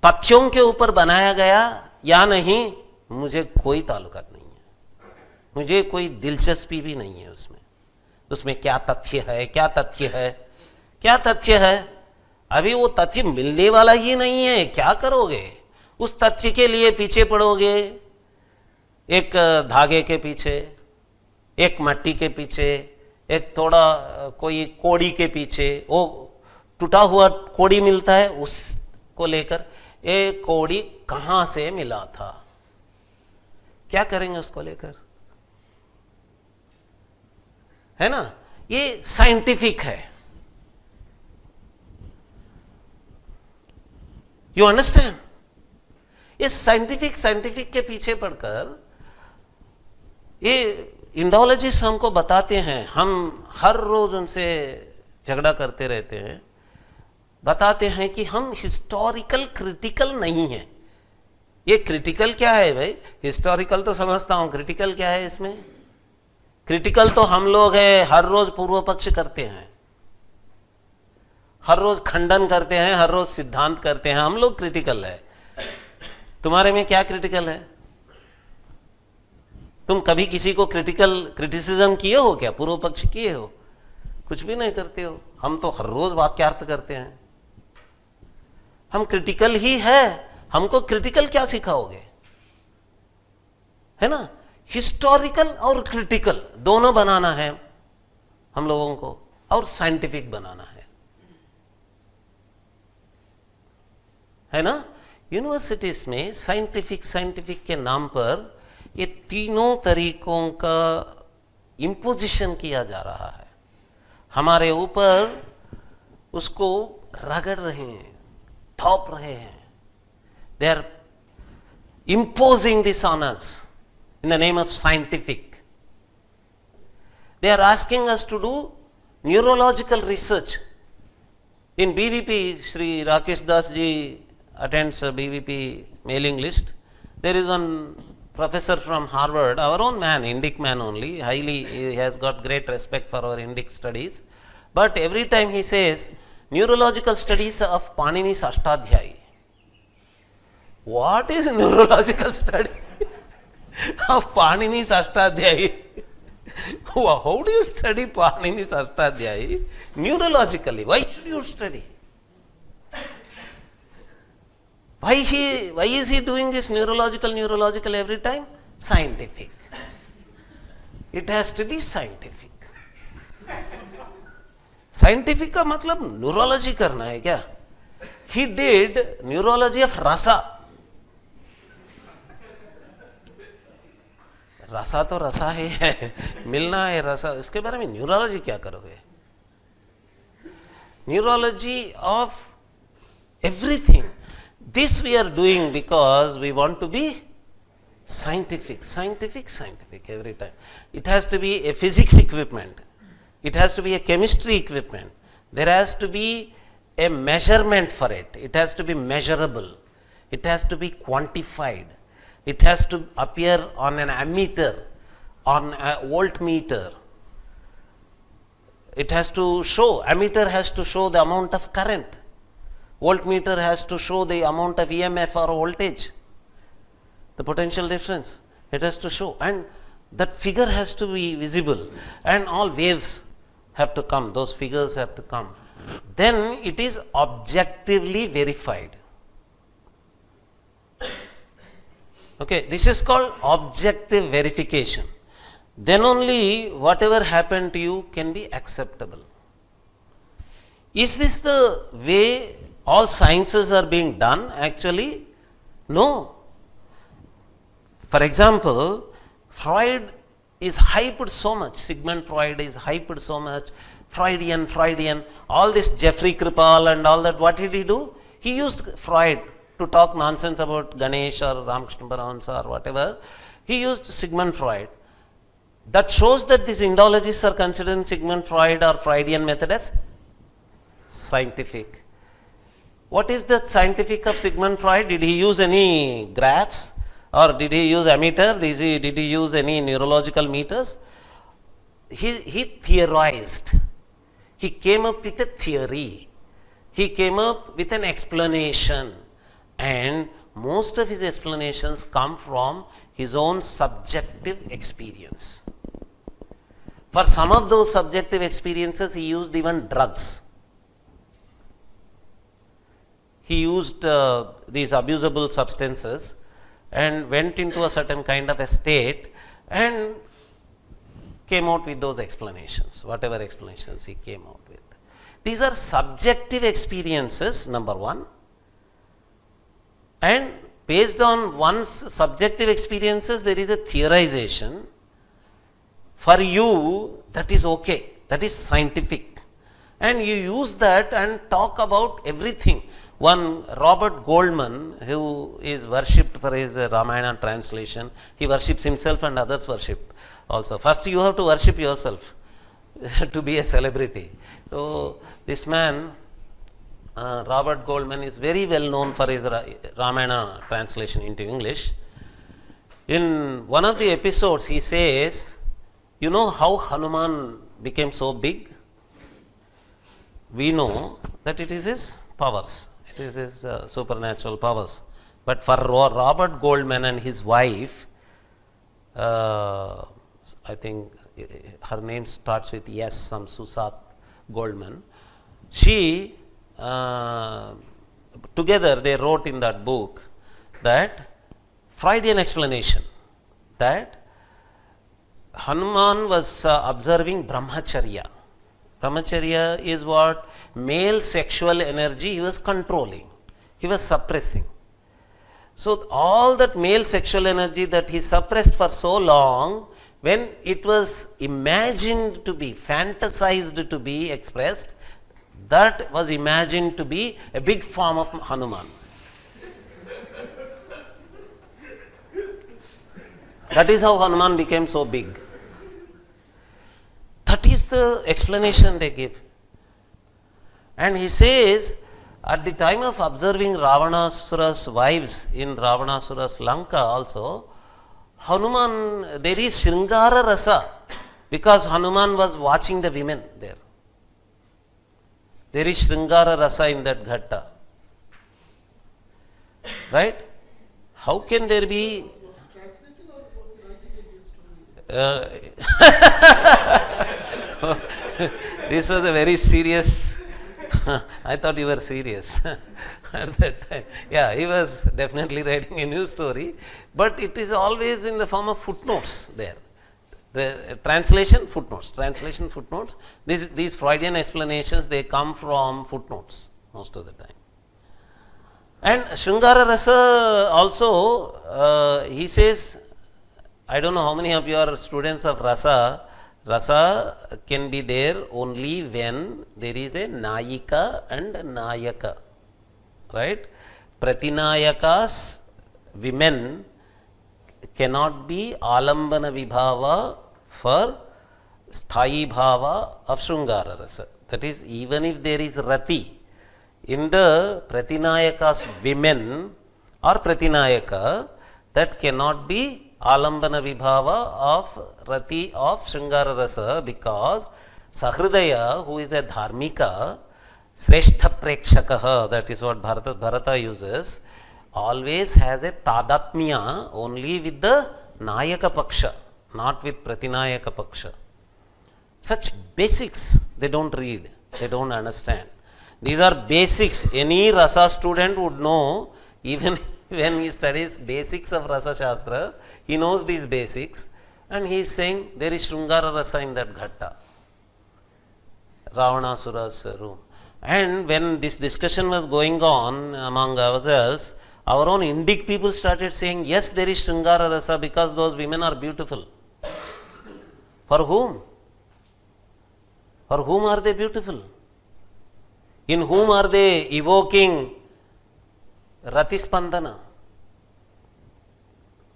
तथ्यों के ऊपर बनाया गया या नहीं, मुझे कोई ताल्लुकात नहीं है, मुझे कोई दिलचस्पी भी नहीं है उसमें। उसमें क्या तथ्य है, क्या तथ्य है, क्या तथ्य है? अभी वो तथ्य मिलने वाला ही नहीं है, क्या करोगे? उस तथ्य के लिए पीछे पड़ोगे, एक धागे के पीछे, एक मट्टी के पीछे, एक थोड़ा कोई कोड़ी के पीछे। वो टूटा हुआ कोड़ी मिलता है, उसको लेकर ये कोड़ी कहां से मिला था, क्या करेंगे उसको लेकर, है ना? ये साइंटिफिक है। You understand? ये साइंटिफिक के पीछे पड़कर ये इंडोलॉजिस्ट हमको बताते हैं, हम हर रोज उनसे झगड़ा करते रहते हैं, बताते हैं कि हम हिस्टोरिकल क्रिटिकल नहीं है। ये क्रिटिकल क्या है भाई? हिस्टोरिकल तो समझता हूं, क्रिटिकल क्या है इसमें? क्रिटिकल तो हम लोग हैं, हर रोज पूर्व पक्ष करते हैं, हर रोज खंडन करते हैं, हर रोज सिद्धांत करते हैं, हम लोग क्रिटिकल है। तुम्हारे में क्या क्रिटिकल है? तुम कभी किसी को क्रिटिसिज्म किए हो क्या? पूर्व पक्ष किए हो? कुछ भी नहीं करते हो। हम तो हर रोज वाक्यार्थ करते हैं। हम क्रिटिकल ही है, हमको क्रिटिकल क्या सिखाओगे, है ना? हिस्टोरिकल और क्रिटिकल दोनों बनाना है हम लोगों को, और साइंटिफिक बनाना है ना? यूनिवर्सिटीज में साइंटिफिक के नाम पर ये तीनों तरीकों का इम्पोजिशन किया जा रहा है हमारे ऊपर, उसको रगड़ रहे हैं, थोप रहे हैं। They are imposing this on us in the name of scientific. They are asking us to do neurological research. In BVP, Sri Rakesh Das ji attends a BVP mailing list. There is one professor from Harvard, our own man, Indic man only, he has got great respect for our Indic studies. But every time he says, neurological studies of Panini's Ashtadhyayi. What is neurological study of Panini's Ashtadhyayi? How do you study Panini's Ashtadhyayi neurologically? Why should you study? Why is he doing this neurological every time? Scientific. It has to be scientific. Scientific का मतलब neurology करना है क्या? He did neurology of rasa. रसा तो रसा ही है, मिलना है रसा, उसके बारे में न्यूरोलॉजी क्या करोगे? Neurology of everything. This we are doing because we want to be scientific every time. It has to be a physics equipment. It has to be a chemistry equipment. There has to be a measurement for it. It has to be measurable. It has to be quantified. It has to appear on an ammeter, on a voltmeter. It has to show, ammeter has to show the amount of current. Voltmeter has to show the amount of EMF or voltage, the potential difference. It has to show, and that figure has to be visible, and all waves have to come, those figures have to come. Then it is objectively verified. Okay, this is called objective verification. Then only whatever happened to you can be acceptable. Is this the way all sciences are being done? Actually, no. For example, Freud is hyped so much, Sigmund Freud is hyped so much, Freudian, all this Jeffrey Kripal and all that, what did he do? He used Freud to talk nonsense about Ganesh or Ramakrishna Paramahansa or whatever. He used Sigmund Freud. That shows that these Indologists are considering Sigmund Freud or Freudian method as scientific. What is the scientific of Sigmund Freud? Did he use any graphs? Or did he use ammeter? Did he use any neurological meters? He theorized. He came up with a theory. He came up with an explanation. And most of his explanations come from his own subjective experience. For some of those subjective experiences, he used even drugs. He used these abusable substances and went into a certain kind of a state and came out with those explanations, whatever explanations he came out with. These are subjective experiences, number one, and based on one's subjective experiences, there is a theorization. For you, that is okay, that is scientific, and you use that and talk about everything. One Robert Goldman, who is worshipped for his Ramayana translation, he worships himself and others worship also. First you have to worship yourself to be a celebrity. So this man, Robert Goldman, is very well known for his Ramayana translation into English. In one of the episodes he says, you know how Hanuman became so big? We know that it is his powers. It is his supernatural powers. But for Robert Goldman and his wife, I think her name starts with S, some Susat Goldman. She, together they wrote in that book that Freudian explanation that Hanuman was observing brahmacharya. Brahmacharya is what? Male sexual energy he was controlling, he was suppressing. So all that male sexual energy that he suppressed for so long, when it was imagined to be, fantasized to be expressed, that was imagined to be a big form of Hanuman. That is how Hanuman became so big. That is the explanation they give. And he says, at the time of observing Ravanasura's wives in Ravanasura's Lanka also, Hanuman, there is Shringara Rasa, because Hanuman was watching the women there. There is Shringara Rasa in that ghatta. Right? How can there be... This was a very serious... I thought you were serious at that time. Yeah, he was definitely writing a new story, but it is always in the form of footnotes there. The translation, footnotes. These Freudian explanations, they come from footnotes most of the time. And Shringara Rasa also, he says, I don't know how many of you are students of Rasa. Rasa can be there only when there is a Nayika and Nayaka, right? Pratinayakas, women, cannot be Alambana Vibhava for Sthayi Bhava of Shringara Rasa. That is, even if there is Rati, in the Pratinayaka's women or Pratinayaka, that cannot be Alambana Vibhava of Rati of Shringara Rasa, because Sahridaya, who is a Dharmika, Sreshtha Prekshakaha, that is what Bharata uses, always has a Tadatmya only with the Nayaka Paksha, not with Pratinayaka Paksha. Such basics they don't read, they don't understand. These are basics. Any Rasa student would know, even when he studies basics of Rasa Shastra, he knows these basics and he is saying there is Shrungara Rasa in that Ghatta, Ravanasura's room. And when this discussion was going on among ourselves, our own Indic people started saying, yes, there is Shrungara Rasa because those women are beautiful. For whom? For whom are they beautiful? In whom are they evoking Ratispandana?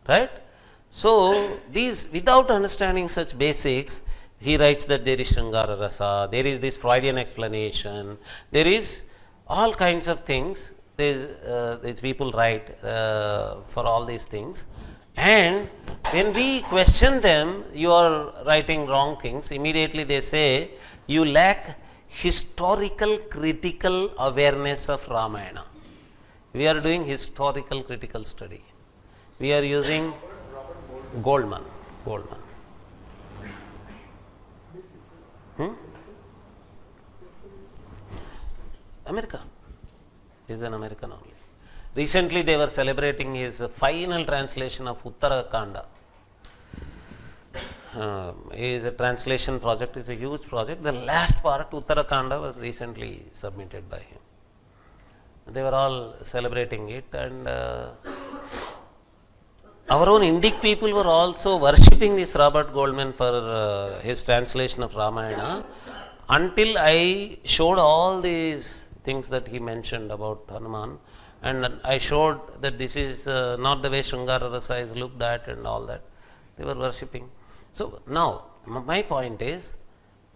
Right? So, these, without understanding such basics, he writes that there is Shrungara Rasa, there is this Freudian explanation, there is all kinds of things. These people write for all these things. And when we question them, you are writing wrong things, immediately they say, you lack historical critical awareness of Ramayana. We are doing historical critical study. We are using Goldman. America. He is an American only. Recently they were celebrating his final translation of Uttarakanda. Is a translation project, is a huge project. The last part, Uttarakanda, was recently submitted by him. They were all celebrating it, and our own Indic people were also worshipping this Robert Goldman for his translation of Ramayana, until I showed all these things that he mentioned about Hanuman, and I showed that this is not the way Shrungara Rasa is looked at and all that. They were worshipping. So, now my point is,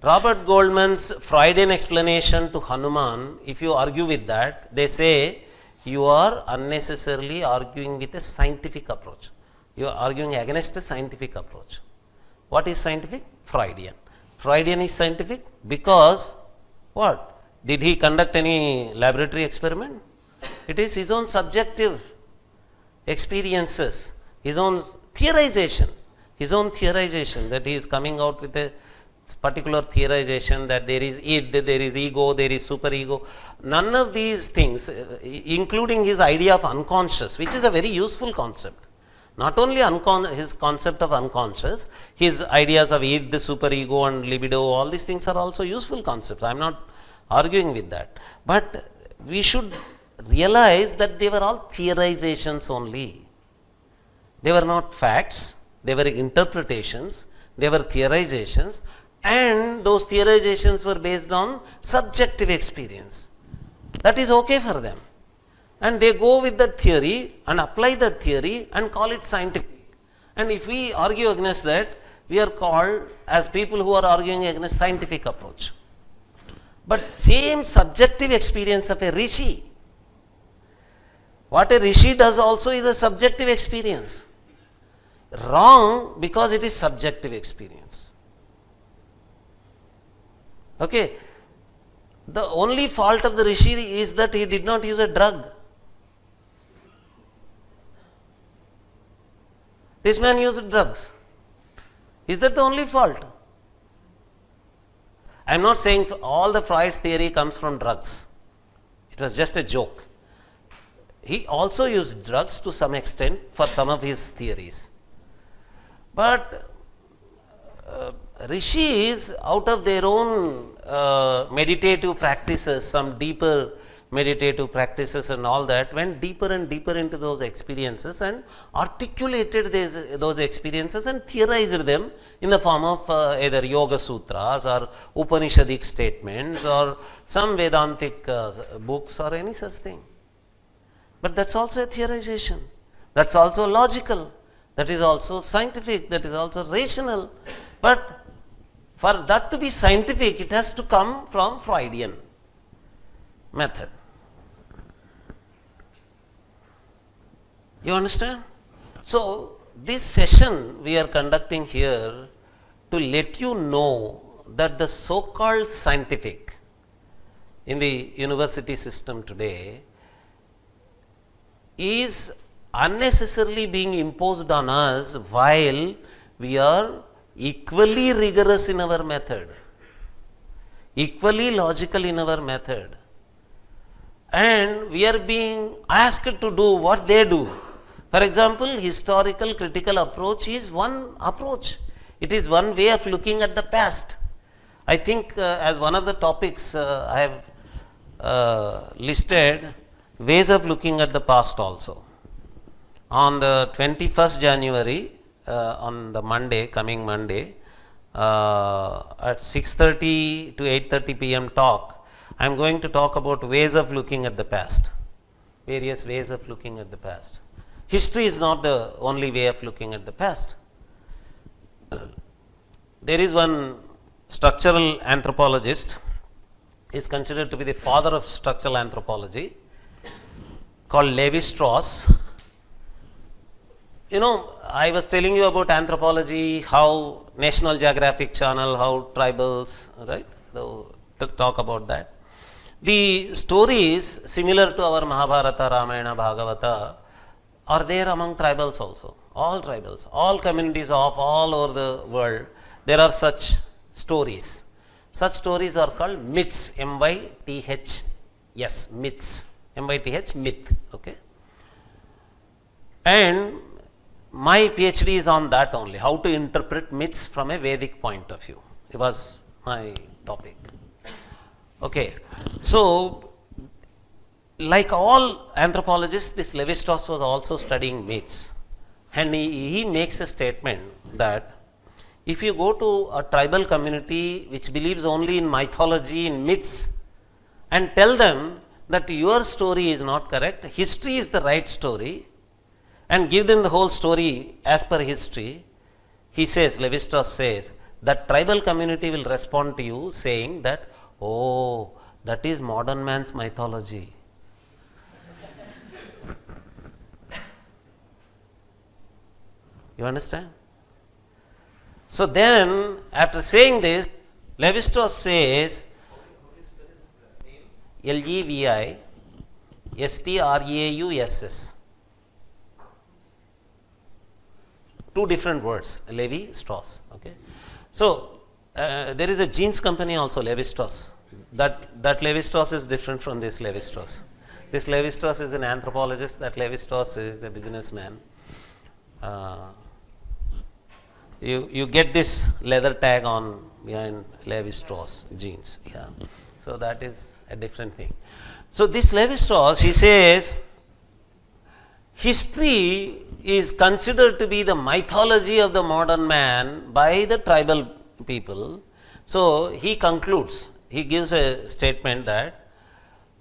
Robert Goldman's Freudian explanation to Hanuman, if you argue with that, they say you are unnecessarily arguing with a scientific approach. You are arguing against a scientific approach. What is scientific? Freudian. Freudian is scientific because what? Did he conduct any laboratory experiment? It is his own subjective experiences, his own theorization that he is coming out with a particular theorization that there is id, there is ego, there is superego. None of these things, including his idea of unconscious, which is a very useful concept. Not only his concept of unconscious, his ideas of id, superego and libido, all these things are also useful concepts. I am not arguing with that. But we should realize that they were all theorizations only. They were not facts, they were interpretations, they were theorizations, and those theorizations were based on subjective experience. That is okay for them. And they go with that theory and apply that theory and call it scientific. And if we argue against that, we are called as people who are arguing against scientific approach. But same subjective experience of a rishi, what a rishi does also is a subjective experience. Wrong because it is subjective experience. Okay. The only fault of the rishi is that he did not use a drug. This man used drugs. Is that the only fault? I am not saying all the Freud's theory comes from drugs. It was just a joke. He also used drugs to some extent for some of his theories. But rishis, out of their own meditative practices, some deeper meditative practices and all that, went deeper and deeper into those experiences and articulated those experiences and theorized them in the form of either Yoga Sutras or Upanishadic statements or some Vedantic books or any such thing. But that's also a theorization. That's also logical. That is also scientific. That is also rational. But for that to be scientific, it has to come from Freudian method. You understand? So, this session we are conducting here to let you know that the so-called scientific in the university system today is unnecessarily being imposed on us while we are equally rigorous in our method, equally logical in our method. and we are being asked to do what they do. For example, historical critical approach is one approach. It is one way of looking at the past. I think as one of the topics I have listed ways of looking at the past also. On the 21st January, on the Monday, coming Monday, at 6:30 to 8:30 p.m. talk, I am going to talk about ways of looking at the past, various ways of looking at the past. History is not the only way of looking at the past. There is one structural anthropologist, is considered to be the father of structural anthropology, called Levi-Strauss. You know, I was telling you about anthropology, how National Geographic Channel, how tribals, right, to talk about that. The stories similar to our Mahabharata, Ramayana, Bhagavata are there among tribals also, all tribals, all communities of all over the world. There are such stories. Such stories are called myths, M-Y-T-H-S, myths, M-Y-T-H, myth, okay. And my PhD is on that only, how to interpret myths from a Vedic point of view. It was my topic. Okay, so like all anthropologists, this Levi-Strauss was also studying myths, and he makes a statement that if you go to a tribal community which believes only in mythology, in myths, and tell them that your story is not correct, history is the right story, and give them the whole story as per history, he says, Levi-Strauss says, that tribal community will respond to you saying that, oh, that is modern man's mythology. You understand? So then, after saying this, Levi-Strauss says, Levi-Strauss. Two different words, Levi-Strauss. Okay. So there is a jeans company also, Levi-Strauss. That Levi-Strauss is different from this Levi-Strauss. This Levi-Strauss is an anthropologist. That Levi-Strauss is a businessman. You get this leather tag on behind Levi-Strauss jeans. Yeah. So that is a different thing. So this Levi-Strauss, he says, history is considered to be the mythology of the modern man by the tribal people. So he concludes, he gives a statement that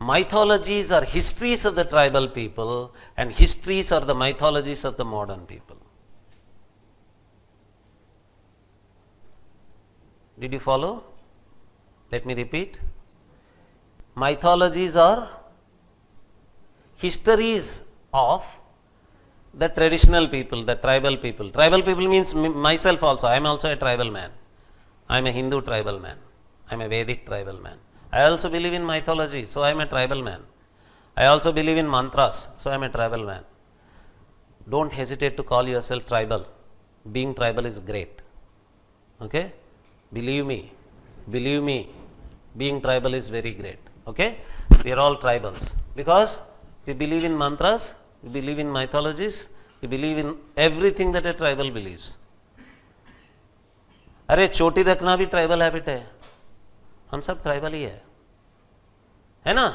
mythologies are histories of the tribal people and histories are the mythologies of the modern people. Did you follow? Let me repeat. Mythologies are histories of the traditional people, the tribal people. Tribal people means myself also. I am also a tribal man. I am a Hindu tribal man. I am a Vedic tribal man. I also believe in mythology, so I am a tribal man. I also believe in mantras, so I am a tribal man. Don't hesitate to call yourself tribal. Being tribal is great. Okay? Believe me, being tribal is very great. Okay? We are all tribals because we believe in mantras, we believe in mythologies, we believe in everything that a tribal believes. अरे चोटी रखना भी tribal habit है, हम सब tribal ही है ना?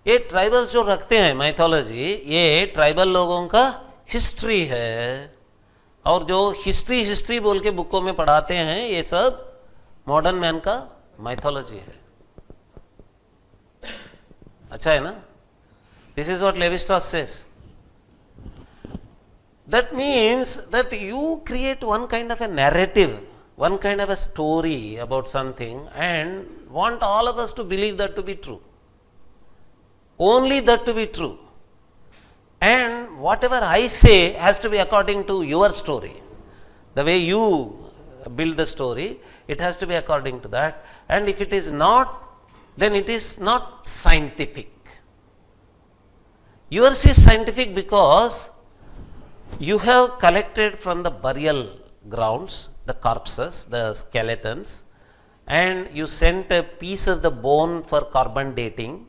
ये ट्राइबल्स जो रखते हैं माइथोलॉजी, ये ट्राइबल लोगों का हिस्ट्री है, और जो हिस्ट्री बोल के बुकों में पढ़ाते हैं, ये सब मॉडर्न मैन का माइथोलॉजी है. अच्छा है ना? This is what Levi-Strauss says. That means that you create one kind of a narrative, one kind of a story about something and want all of us to believe that to be true. Only that to be true. And whatever I say has to be according to your story. The way you build the story, it has to be according to that. And if it is not, then it is not scientific. Yours is scientific because you have collected from the burial grounds the corpses, the skeletons, and you sent a piece of the bone for carbon dating,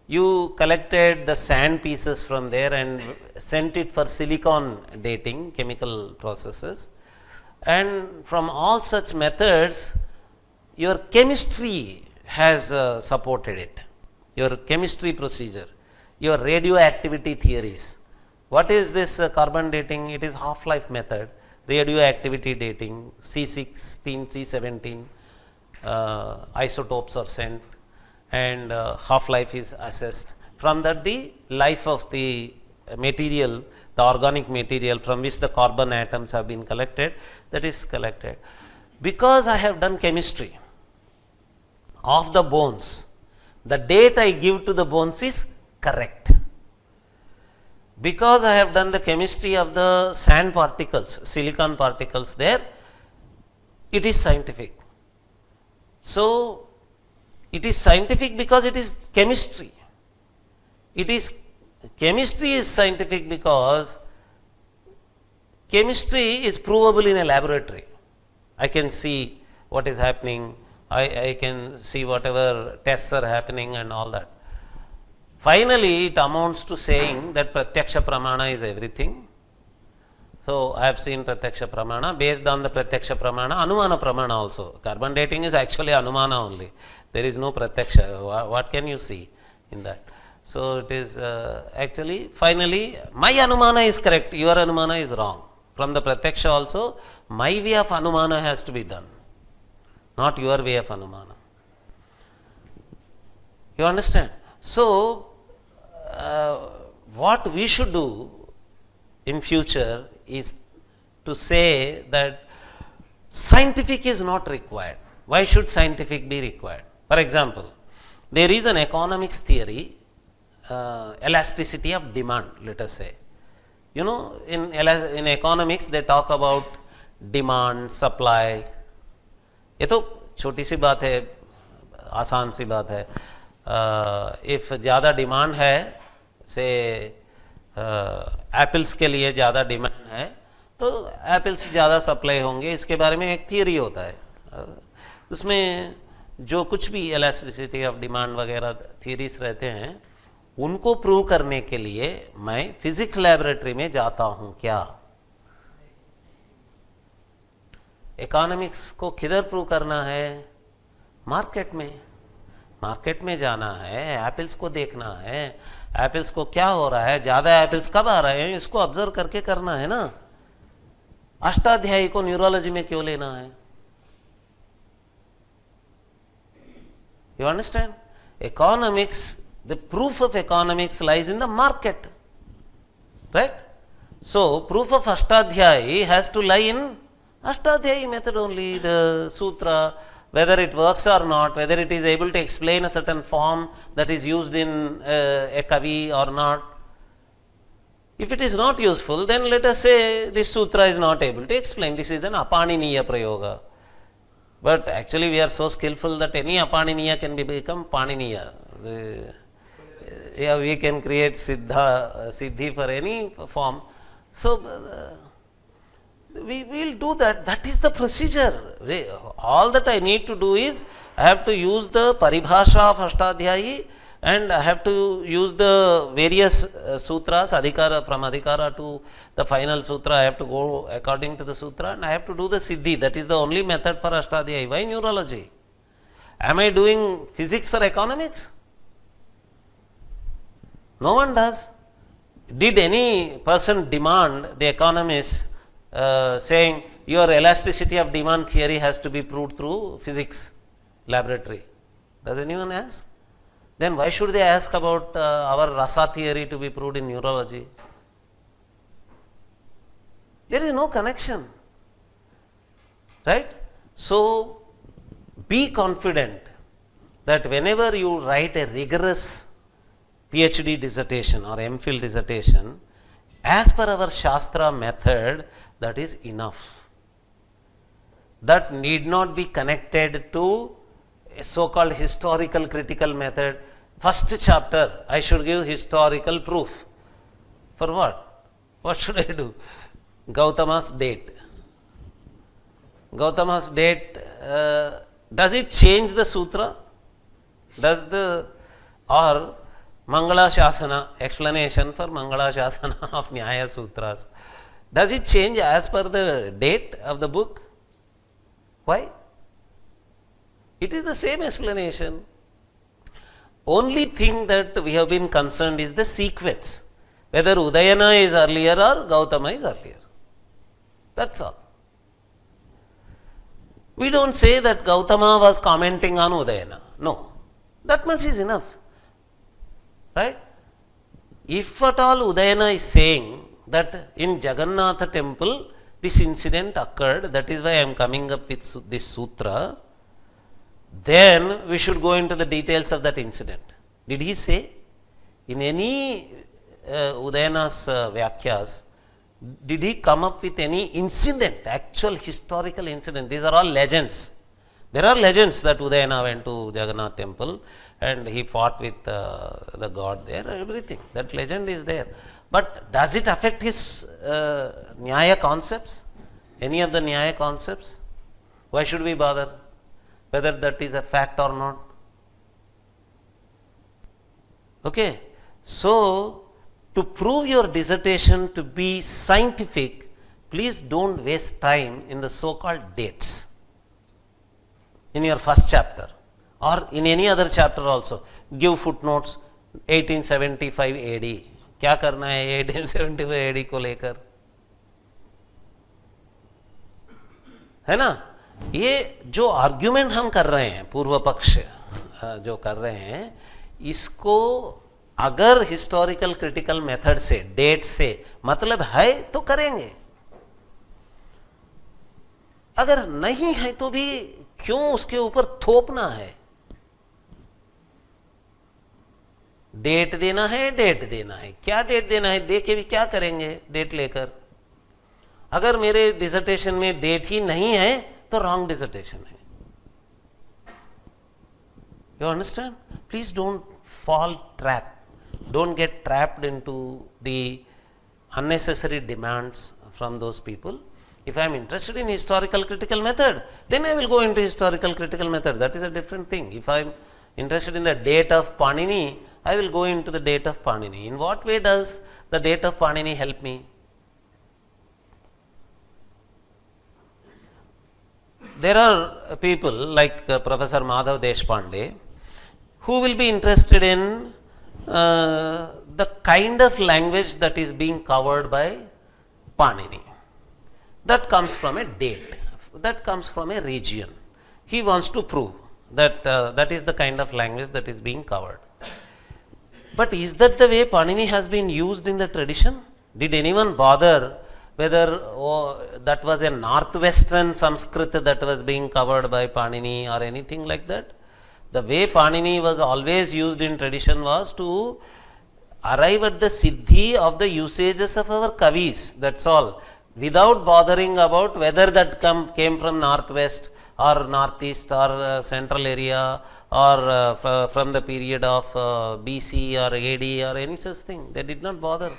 you collected the sand pieces from there and sent it for silicon dating, chemical processes, and from all such methods your chemistry has supported it, your chemistry procedure, your radioactivity theories. What is this carbon dating? It is half-life method, radioactivity dating, C16, C17 isotopes are sent, and half-life is assessed. From that, the life of the material, the organic material from which the carbon atoms have been collected, that is collected. Because I have done chemistry of the bones, the date I give to the bones is correct. Because I have done the chemistry of the sand particles, silicon particles there, it is scientific. So, it is scientific because it is chemistry. Chemistry is scientific because chemistry is provable in a laboratory. I can see what is happening, I can see whatever tests are happening and all that. Finally, it amounts to saying that Pratyaksha Pramana is everything. So, I have seen Pratyaksha Pramana, based on the Pratyaksha Pramana, Anumana Pramana also. Carbon dating is actually Anumana only. There is no Pratyaksha. What can you see in that? So, it is actually, finally, my Anumana is correct, your Anumana is wrong. From the Pratyaksha also, my way of Anumana has to be done, not your way of Anumana. You understand? So, what we should do in future is to say that scientific is not required. Why should scientific be required? For example, there is an economics theory, elasticity of demand, let us say. You know, in economics they talk about demand, supply. ये तो छोटी सी बात है, आसान सी बात है. If ज़्यादा demand है, से एप्पल्स के लिए ज़्यादा डिमांड है, तो एप्पल्स ज़्यादा सप्लाई होंगे, इसके बारे में एक थियरी होता है. उसमें जो कुछ भी इलास्टिसिटी ऑफ डिमांड वगैरह थियरीज रहते हैं, उनको प्रूव करने के लिए मैं फिजिक्स लैबोरेटरी में जाता हूँ क्या? इकोनॉमिक्स को किधर प्रूव करना है? मार्केट में. मार्केट में जाना है, एप्पल्स को देखना है, एप्पल्स को क्या हो रहा है, ज़्यादा एप्पल्स कब आ रहे हैं, इसको ऑब्जर्व करके करना है ना. अष्टाध्यायी को न्यूरोलॉजी में क्यों लेना है? You understand? Economics, the proof of economics lies in the market, right? So, proof of Ashtadhyayi has to lie in Ashtadhyayi method only, the sutra, whether it works or not, whether it is able to explain a certain form that is used in a kavi or not. If it is not useful, then let us say this sutra is not able to explain, this is an apaniniya prayoga. But actually we are so skillful that any apaniniya can become paniniya. Yeah, we can create siddhi for any form. So, we will do that. That is the procedure. All that I need to do is, I have to use the paribhasha of Ashtadhyayi, and I have to use the various sutras, adhikara, from adhikara to the final sutra. I have to go according to the sutra, and I have to do the siddhi. That is the only method for Ashtadhyayi. Why neurology? Am I doing physics for economics? No one does. Did any person demand the economist saying your elasticity of demand theory has to be proved through physics laboratory? Does anyone ask? Then why should they ask about our rasa theory to be proved in neurology? There is no connection, right? So, be confident that whenever you write a rigorous PhD dissertation or MPhil dissertation, as per our Shastra method, that is enough. That need not be connected to a so-called historical critical method. First chapter, I should give historical proof. For what? What should I do? Gautama's date. Gautama's date, does it change the sutra? Or Mangala Shasana, explanation for Mangala Shasana of Nyaya Sutras. Does it change as per the date of the book? Why? It is the same explanation. Only thing that we have been concerned is the sequence, whether Udayana is earlier or Gautama is earlier. That's all. We don't say that Gautama was commenting on Udayana. No. That much is enough. Right? If at all Udayana is saying that in Jagannatha temple this incident occurred, that is why I am coming up with this sutra, then we should go into the details of that incident. Did he say? In any Udayana's Vyakyas, did he come up with any incident, actual historical incident? These are all legends. There are legends that Udayana went to Jagannath temple and he fought with the god there, everything. That legend is there. But does it affect his Nyaya concepts? Any of the Nyaya concepts? Why should we bother? Whether that is a fact or not. Okay. So, to prove your dissertation to be scientific, please don't waste time in the so-called dates in your first chapter or in any other chapter also. Give footnotes 1875 AD. क्या करना है 1875 AD को लेकर, है ना? ये जो argument हम कर रहे हैं, पूर्व पक्ष जो कर रहे हैं, इसको अगर हिस्टोरिकल क्रिटिकल मेथड से, डेट से मतलब है तो करेंगे, अगर नहीं है तो भी क्यों उसके ऊपर थोपना है? डेट देना है, डेट देना है, क्या डेट देना है? दे के भी क्या करेंगे डेट लेकर? अगर मेरे डिसर्टेशन में डेट ही नहीं है तो रॉन्ग डिसर्टेशन है. You understand? Please don't fall trap. Don't get trapped into the unnecessary demands from those people. If I am interested in historical critical method, then I will go into historical critical method. That is a different thing. If I am interested in the date of Panini, I will go into the date of Panini. In what way does the date of Panini help me? There are people like Professor Madhav Deshpande who will be interested in the kind of language that is being covered by Panini. That comes from a date, that comes from a region. He wants to prove that that is the kind of language that is being covered. But is that the way Panini has been used in the tradition? Did anyone bother whether that was a northwestern Sanskrit that was being covered by Panini or anything like that? The way Panini was always used in tradition was to arrive at the siddhi of the usages of our kavis, that's all, without bothering about whether that came from northwest or northeast or central area or from the period of BC or AD or any such thing. They did not bother.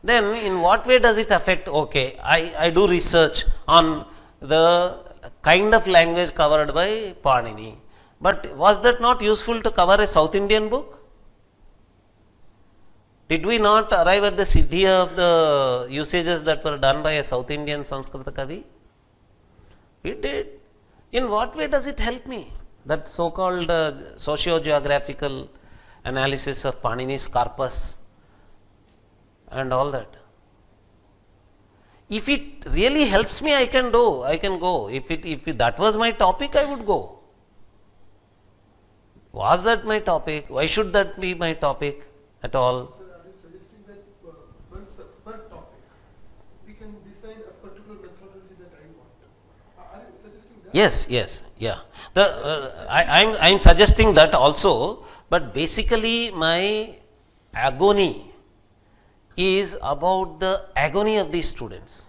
Then in what way does it affect? Okay, I do research on the kind of language covered by Panini. But was that not useful to cover a South Indian book? Did we not arrive at the siddhi of the usages that were done by a South Indian Sanskrit Kavi? We did. In what way does it help me? That so-called socio-geographical analysis of Panini's corpus and all that. If it really helps me, I can go. If that was my topic, I would go. Was that my topic? Why should that be my topic at all? Sir, are you suggesting that per topic we can decide a particular methodology that I want? Are you suggesting that? Yes, yeah. I am suggesting that also, but basically my agony is about the agony of these students.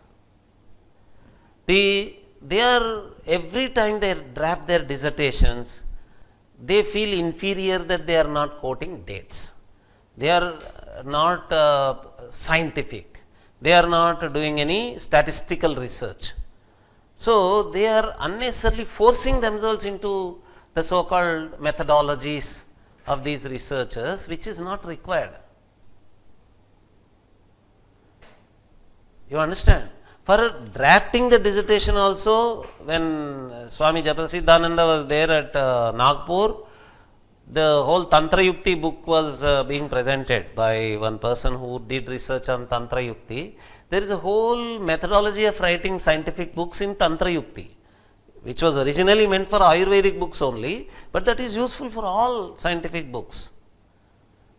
They are, every time they draft their dissertations, they feel inferior that they are not quoting dates. They are not scientific. They are not doing any statistical research. So, they are unnecessarily forcing themselves into the so-called methodologies of these researchers which is not required. You understand? For drafting the dissertation also, when Swami Japrasiddhananda was there at Nagpur, the whole Tantra Yukti book was being presented by one person who did research on Tantra Yukti. There is a whole methodology of writing scientific books in Tantra Yukti, which was originally meant for Ayurvedic books only, but that is useful for all scientific books.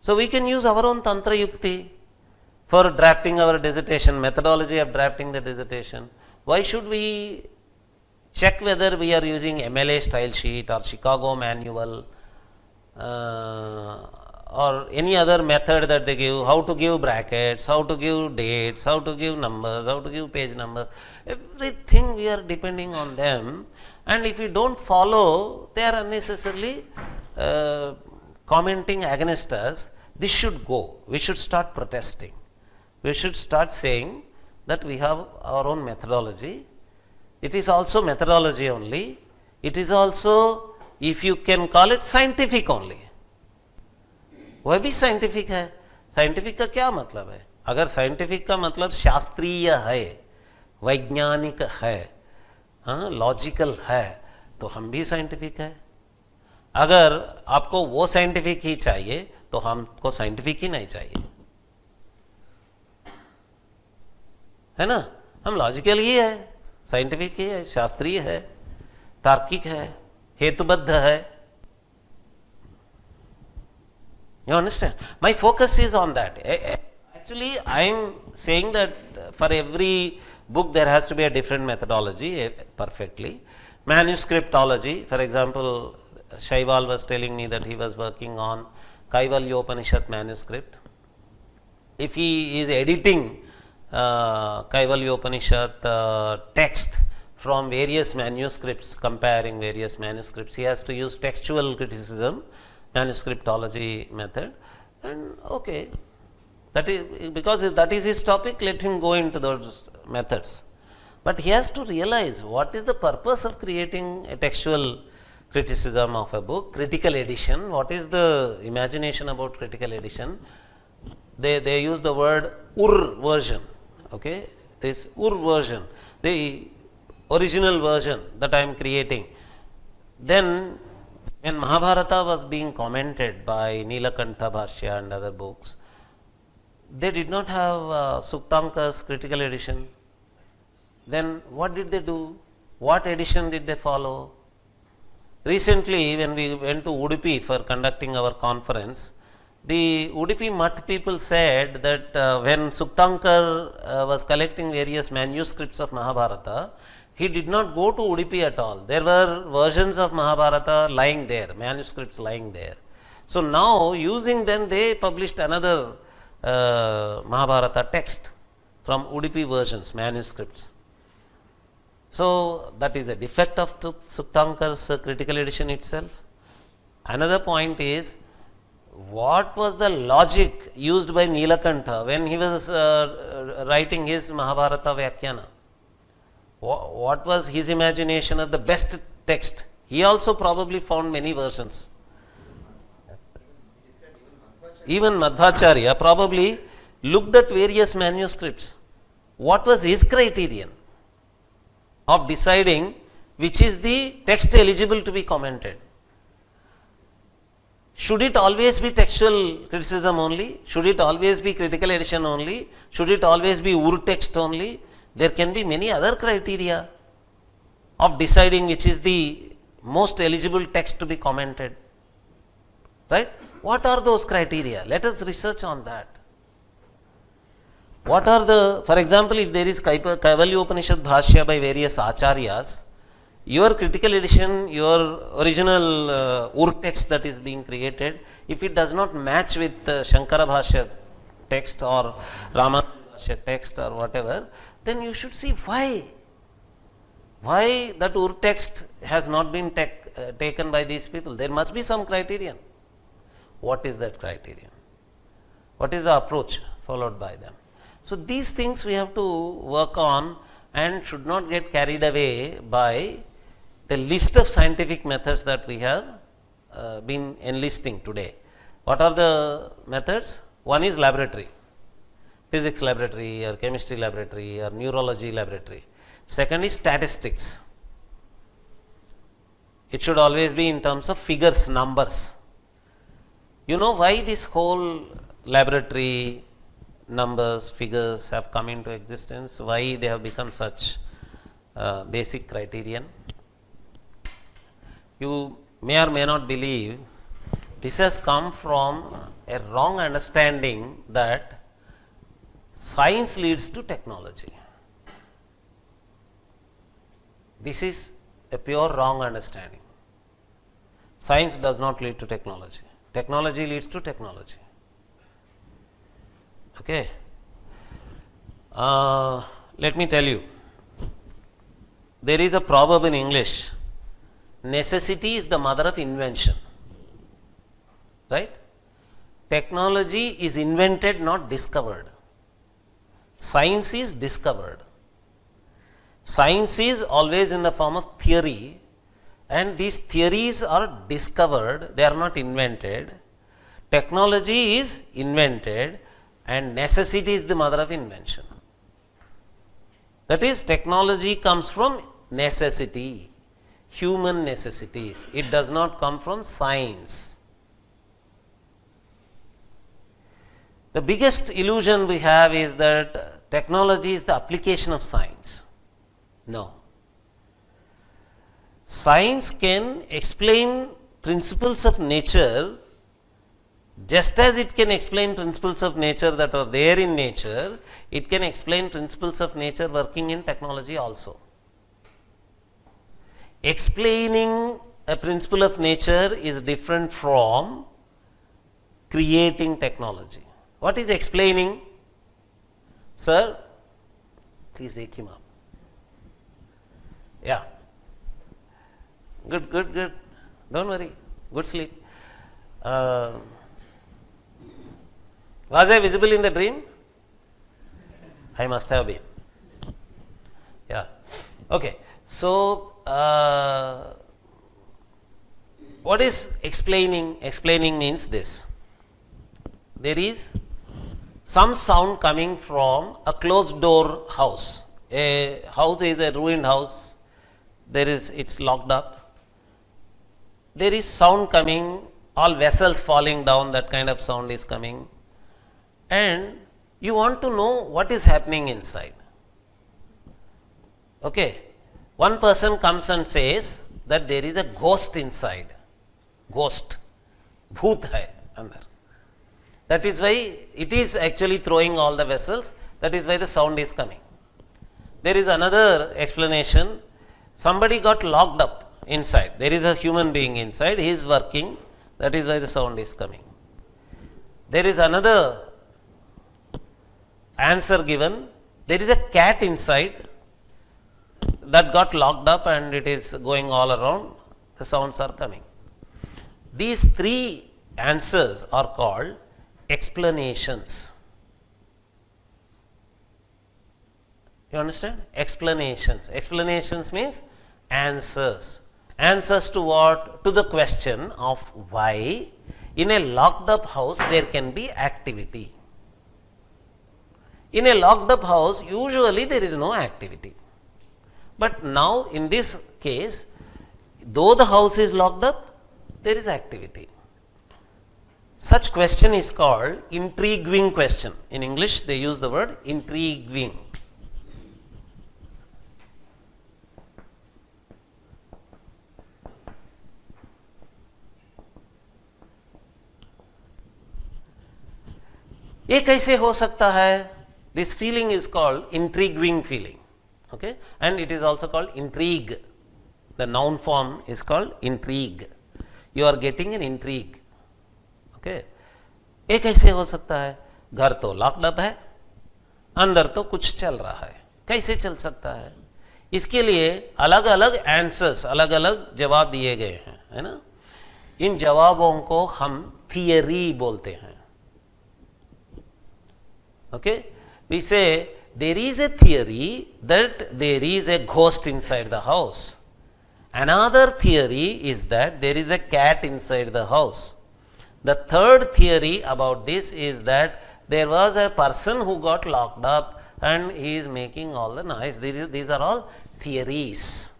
So we can use our own Tantra Yukti for drafting our dissertation, methodology of drafting the dissertation. Why should we check whether we are using MLA style sheet or Chicago manual or any other method that they give, how to give brackets, how to give dates, how to give numbers, how to give page numbers, everything we are depending on them, and if we don't follow, they are unnecessarily commenting against us. This should go. We should start protesting. We should start saying that we have our own methodology. It is also methodology only. It is also, if you can call it, scientific only. वह भी scientific है. Scientific का क्या मतलब है? अगर scientific का मतलब शास्त्रीय है, वैज्ञानिक है, हाँ, लॉजिकल है, तो हम भी साइंटिफिक है. अगर आपको वो साइंटिफिक ही चाहिए तो हमको साइंटिफिक ही नहीं चाहिए, है ना. हम लॉजिकल ही है, साइंटिफिक ही है, शास्त्रीय है, तार्किक है, हेतुबद्ध है. You understand? My focus is on that. Actually, I am saying that for every book there has to be a different methodology, perfectly. Manuscriptology, for example, Shaival was telling me that he was working on Kaivalya Upanishad manuscript. If he is editing Kaivalya Upanishad text from various manuscripts, comparing various manuscripts, he has to use textual criticism, manuscriptology method, and okay, that is because that is his topic, let him go into those methods. But he has to realize what is the purpose of creating a textual criticism of a book, critical edition. What is the imagination about critical edition? They use the word Ur version, okay, this Ur version, the original version that I am creating. Then when Mahabharata was being commented by Nilakantha Bhashya and other books, they did not have Suktanka's critical edition. Then what did they do? What edition did they follow? Recently, when we went to Udupi for conducting our conference, the Udupi Mutt people said that when Suktankar was collecting various manuscripts of Mahabharata, he did not go to Udupi at all. There were versions of Mahabharata lying there, manuscripts lying there. So now, using them, they published another Mahabharata text from Udupi versions, manuscripts. So that is a defect of Suktankar's critical edition itself. Another point is, what was the logic used by Nilakantha when he was writing his Mahabharata Vyakhyana? What was his imagination of the best text? He also probably found many versions. Even Madhvacharya probably looked at various manuscripts. What was his criterion of deciding which is the text eligible to be commented? Should it always be textual criticism only? Should it always be critical edition only? Should it always be Ur text only? There can be many other criteria of deciding which is the most eligible text to be commented, right? What are those criteria? Let us research on that. What are the, for example, if there is Kaivalya Upanishad Bhashya by various acharyas, your critical edition, your original Ur text that is being created, if it does not match with Shankara Bhashya text or Ramananda Bhashya text or whatever, then you should see why that Ur text has not been taken by these people. There must be some criterion. What is that criterion? What is the approach followed by them? So these things we have to work on and should not get carried away by the list of scientific methods that we have been enlisting today. What are the methods? One is laboratory, physics laboratory or chemistry laboratory or neurology laboratory. Second is statistics. It should always be in terms of figures, numbers. You know why this whole laboratory numbers, figures have come into existence? Why they have become such basic criterion? You may or may not believe this has come from a wrong understanding that science leads to technology. This is a pure wrong understanding. Science does not lead to technology. Technology leads to technology. Okay. Let me tell you, there is a proverb in English, necessity is the mother of invention. Right? Technology is invented, not discovered. Science is discovered. Science is always in the form of theory, and these theories are discovered, they are not invented. Technology is invented, and necessity is the mother of invention. That is, technology comes from necessity, human necessities. It does not come from science. The biggest illusion we have is that technology is the application of science. No. Science can explain principles of nature just as it can explain principles of nature that are there in nature, it can explain principles of nature working in technology also. Explaining a principle of nature is different from creating technology. What is explaining? Sir, please wake him up. Yeah. Good, good, good. Don't worry. Good sleep. Was I visible in the dream? I must have been. Yeah. Okay. So, what is explaining? Explaining means this. There is some sound coming from a closed door house. A house is a ruined house. It's locked up. There is sound coming, all vessels falling down, that kind of sound is coming. And you want to know what is happening inside. Okay. One person comes and says that there is a ghost inside. Ghost. Bhoot hai andar. That is why it is actually throwing all the vessels. That is why the sound is coming. There is another explanation. Somebody got locked up inside. There is a human being inside. He is working. That is why the sound is coming. There is another answer given. There is a cat inside that got locked up and it is going all around. The sounds are coming. These three answers are called explanations. You understand? Explanations. Explanations means answers. Answers to what? To the question of why in a locked up house there can be activity. In a locked up house, usually there is no activity. But now in this case, though the house is locked up, there is activity. Such question is called intriguing question. In English, they use the word intriguing. ये कैसे हो सकता है? This feeling is called intriguing feeling. Okay, and it is also called intrigue. The noun form is called intrigue. You are getting an intrigue. Okay, ये कैसे हो सकता है? घर तो लॉक्ड अप है, अंदर तो कुछ चल रहा है. कैसे चल सकता है? इसके लिए अलग अलग आंसर्स, अलग अलग जवाब दिए गए हैं, है ना? इन जवाबों को हम थियरी बोलते हैं. Okay, we say there is a theory that there is a ghost inside the house, Another theory is that there is a cat inside the house. The third theory about this is that there was a person who got locked up and he is making all the noise. These are all theories.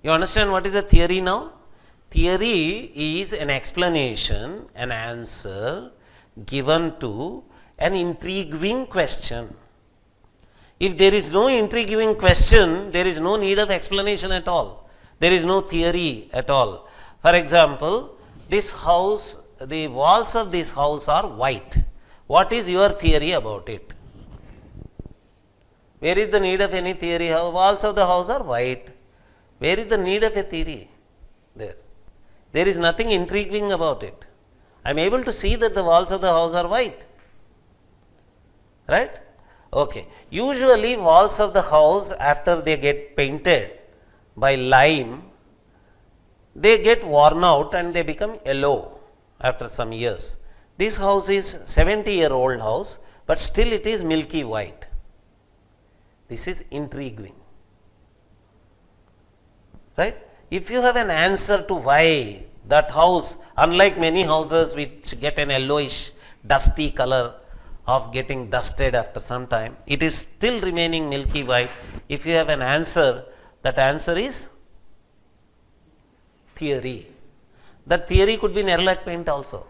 You understand what is a theory now? Theory is an explanation, an answer given to an intriguing question. If there is no intriguing question, there is no need of explanation at all. There is no theory at all. For example, this house, the walls of this house are white. What is your theory about it? Where is the need of any theory? Walls of the house are white. Where is the need of a theory? There is nothing intriguing about it. I am able to see that the walls of the house are white. Right? Okay. Usually walls of the house, after they get painted by lime, they get worn out and they become yellow after some years. This house is 70-year-old house, but still it is milky white. This is intriguing. Right? If you have an answer to why that house, unlike many houses which get an yellowish, dusty color of getting dusted after some time, it is still remaining milky white. If you have an answer, that answer is theory. That theory could be Nerolac paint also.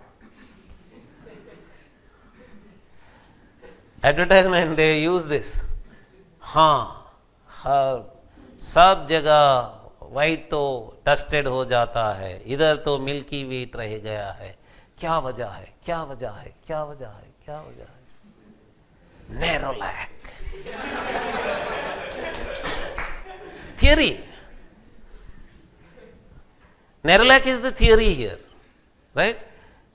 Advertisement, they use this. सब जगह white तो dusted हो जाता है, इधर तो milky wheat रह गया है. क्या वजह है? क्या वजह है? क्या वजह है? क्या वजह है? Nerolac. Theory. Nerolac is the theory here, right?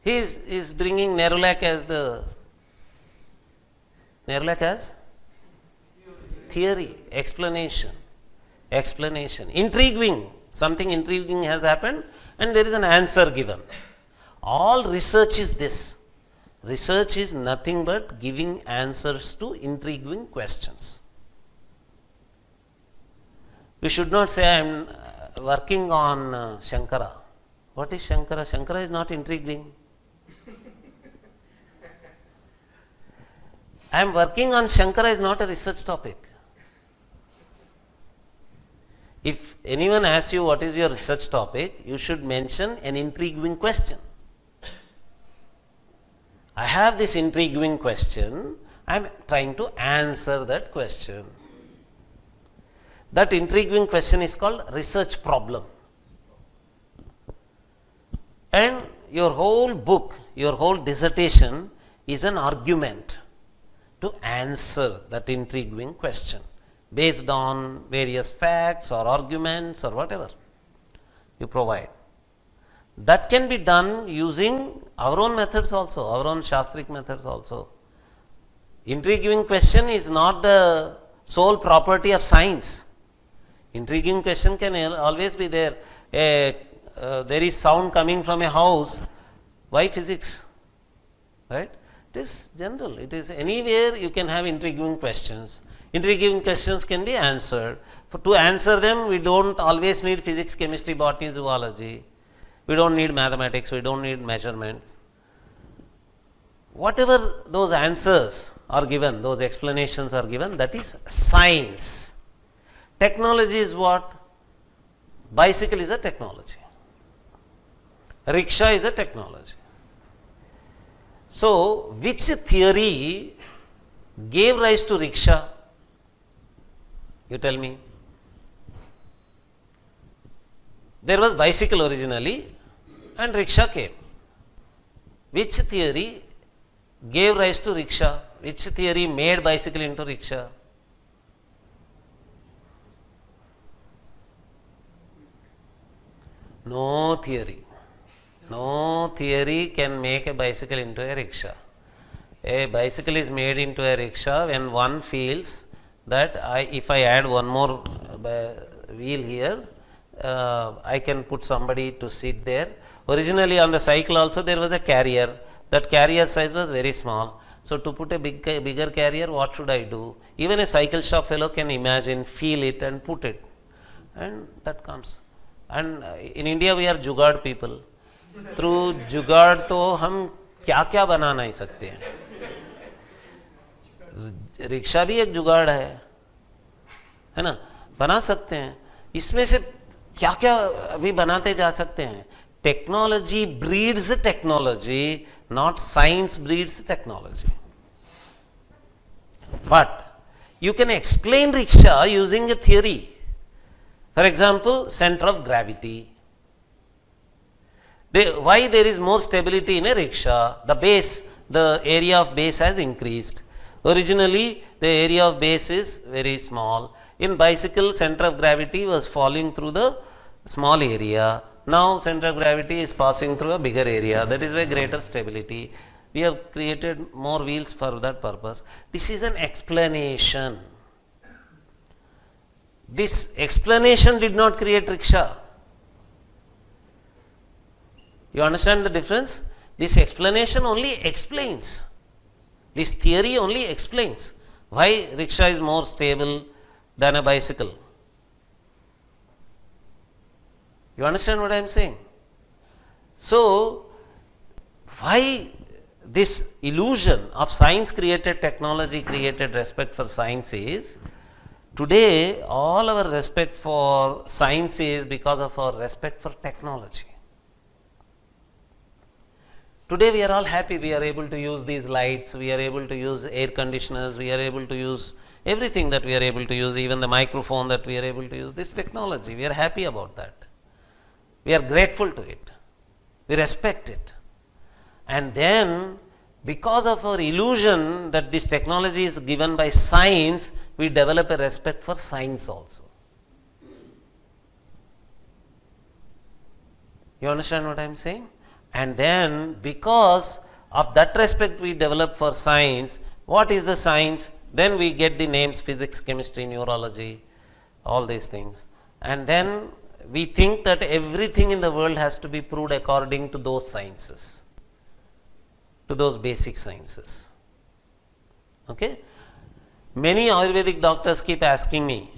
He is bringing Nerolac as theory, explanation, intriguing. Something intriguing has happened and there is an answer given. All research is this. Research is nothing but giving answers to intriguing questions. We should not say I am working on Shankara. What is Shankara? Shankara is not intriguing. I am working on Shankara is not a research topic. If anyone asks you what is your research topic, you should mention an intriguing question. I have this intriguing question, I am trying to answer that question. That intriguing question is called research problem. And your whole book, your whole dissertation is an argument to answer that intriguing question based on various facts or arguments or whatever you provide. That can be done using our own methods also, our own Shastric methods also. Intriguing question is not the sole property of science. Intriguing question can always be there. There is sound coming from a house. Why physics? Right? It is general. It is anywhere you can have intriguing questions. Intriguing questions can be answered. To answer them, we don't always need physics, chemistry, botany, zoology. We don't need mathematics. We don't need measurements. Whatever those answers are given, those explanations are given, that is science. Technology is what? Bicycle is a technology. Rickshaw is a technology. So, which theory gave rise to rickshaw? You tell me. There was bicycle originally and rickshaw came. Which theory gave rise to rickshaw? Which theory made bicycle into rickshaw? No theory. No theory can make a bicycle into a rickshaw. A bicycle is made into a rickshaw when one feels that if I add one more wheel here, I can put somebody to sit there. Originally on the cycle also there was a carrier. That carrier size was very small. So to put a bigger carrier, what should I do? Even a cycle shop fellow can imagine, feel it and put it. and that comes. And in India we are जुगाड़ people. Through जुगाड़ तो हम क्या क्या बना नहीं सकते हैं. रिक्शा भी एक जुगाड़ है ना, बना सकते हैं. इसमें से क्या क्या अभी बनाते जा सकते हैं. Technology breeds technology, not science breeds technology. But you can explain rickshaw using a theory. For example, center of gravity. Why there is more stability in a rickshaw? The area of base has increased. Originally, the area of base is very small. In bicycle, center of gravity was falling through the small area. Now, center of gravity is passing through a bigger area. That is why greater stability. We have created more wheels for that purpose. This is an explanation. This explanation did not create rickshaw. You understand the difference? This explanation only explains. This theory only explains why rickshaw is more stable than a bicycle. You understand what I am saying? So, why this illusion of science created technology created respect for science is, today all our respect for science is because of our respect for technology. Today we are all happy, we are able to use these lights, we are able to use air conditioners, we are able to use everything that we are able to use, even the microphone that we are able to use, this technology, we are happy about that. We are grateful to it, we respect it. And then because of our illusion that this technology is given by science, we develop a respect for science also. You understand what I am saying? And then because of that respect we develop for science, what is the science? Then we get the names physics, chemistry, neurology, all these things. And then we think that everything in the world has to be proved according to those sciences, to those basic sciences. Okay? Many Ayurvedic doctors keep asking me,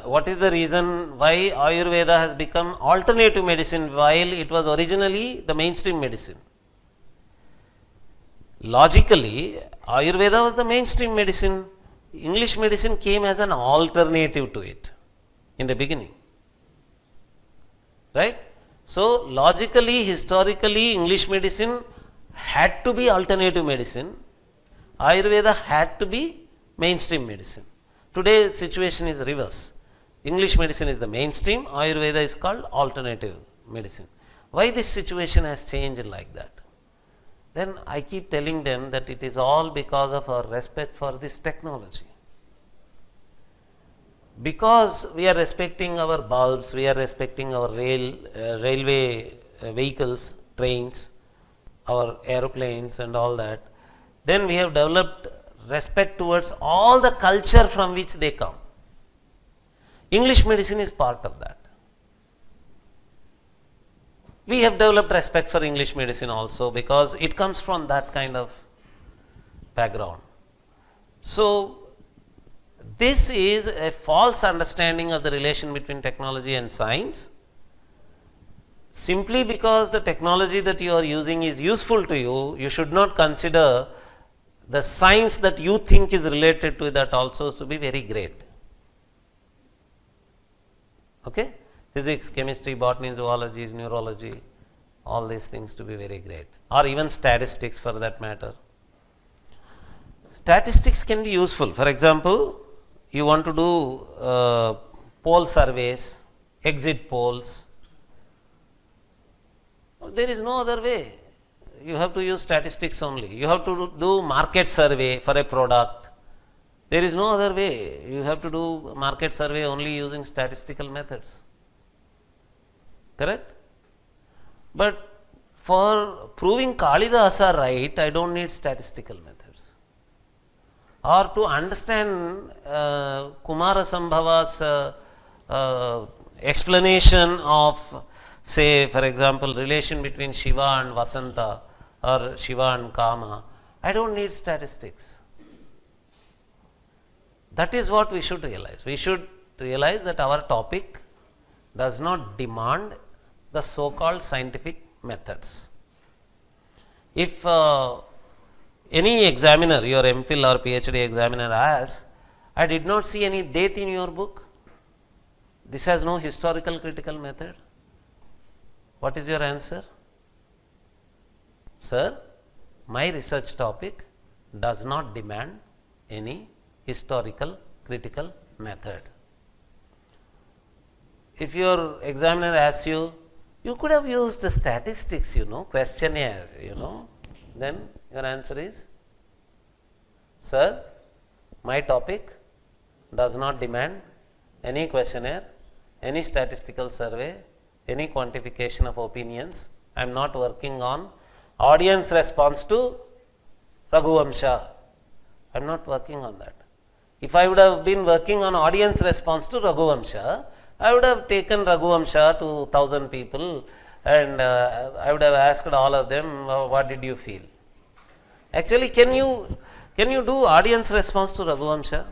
what is the reason why Ayurveda has become alternative medicine while it was originally the mainstream medicine? Logically, Ayurveda was the mainstream medicine. English medicine came as an alternative to it in the beginning. Right? So, logically, historically, English medicine had to be alternative medicine. Ayurveda had to be mainstream medicine. Today, situation is reverse. English medicine is the mainstream, Ayurveda is called alternative medicine. Why this situation has changed like that? Then I keep telling them that it is all because of our respect for this technology. Because we are respecting our bulbs, we are respecting our railway vehicles, trains, our aeroplanes and all that, then we have developed respect towards all the culture from which they come. English medicine is part of that. We have developed respect for English medicine also because it comes from that kind of background. So, this is a false understanding of the relation between technology and science. Simply because the technology that you are using is useful to you, you should not consider the science that you think is related to that also to be very great. Okay? Physics, chemistry, botany, zoology, neurology, all these things to be very great. Or even statistics for that matter. Statistics can be useful. For example, you want to do poll surveys, exit polls. There is no other way. You have to use statistics only. You have to do market survey for a product. There is no other way. You have to do market survey only using statistical methods. Correct? But for proving Kalidasa right, I don't need statistical methods. Or to understand Kumarasambhava's explanation of, say, for example, relation between Shiva and Vasanta or Shiva and Kama, I don't need statistics. That is what we should realize. We should realize that our topic does not demand the so-called scientific methods. If any examiner, your MPhil or PhD examiner asks, I did not see any date in your book, this has no historical critical method, what is your answer? Sir, my research topic does not demand any historical critical method. If your examiner asks you, you could have used the statistics, questionnaire, then your answer is, sir, my topic does not demand any questionnaire, any statistical survey, any quantification of opinions. I am not working on audience response to Raghuvamsha. I am not working on that. If I would have been working on audience response to Raghuvamsha, I would have taken Raghuvamsha to 1,000 people and I would have asked all of them, what did you feel? Actually, can you do audience response to Raghuvamsha?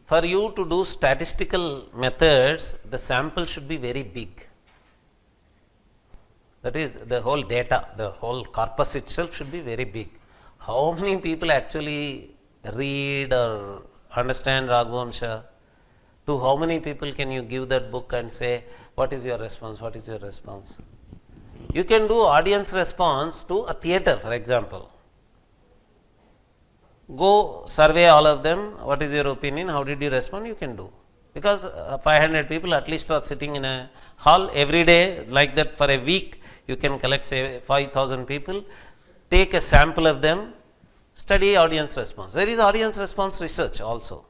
For you to do statistical methods, the sample should be very big. That is, the whole data, the whole corpus itself should be very big. How many people actually read or understand Raghuvamsha? To how many people can you give that book and say, what is your response, what is your response? You can do audience response to a theatre, for example. Go survey all of them, what is your opinion, how did you respond, you can do. Because 500 people at least are sitting in a hall every day, like that for a week, you can collect say 5,000 people, take a sample of them, study audience response. There is audience response research also.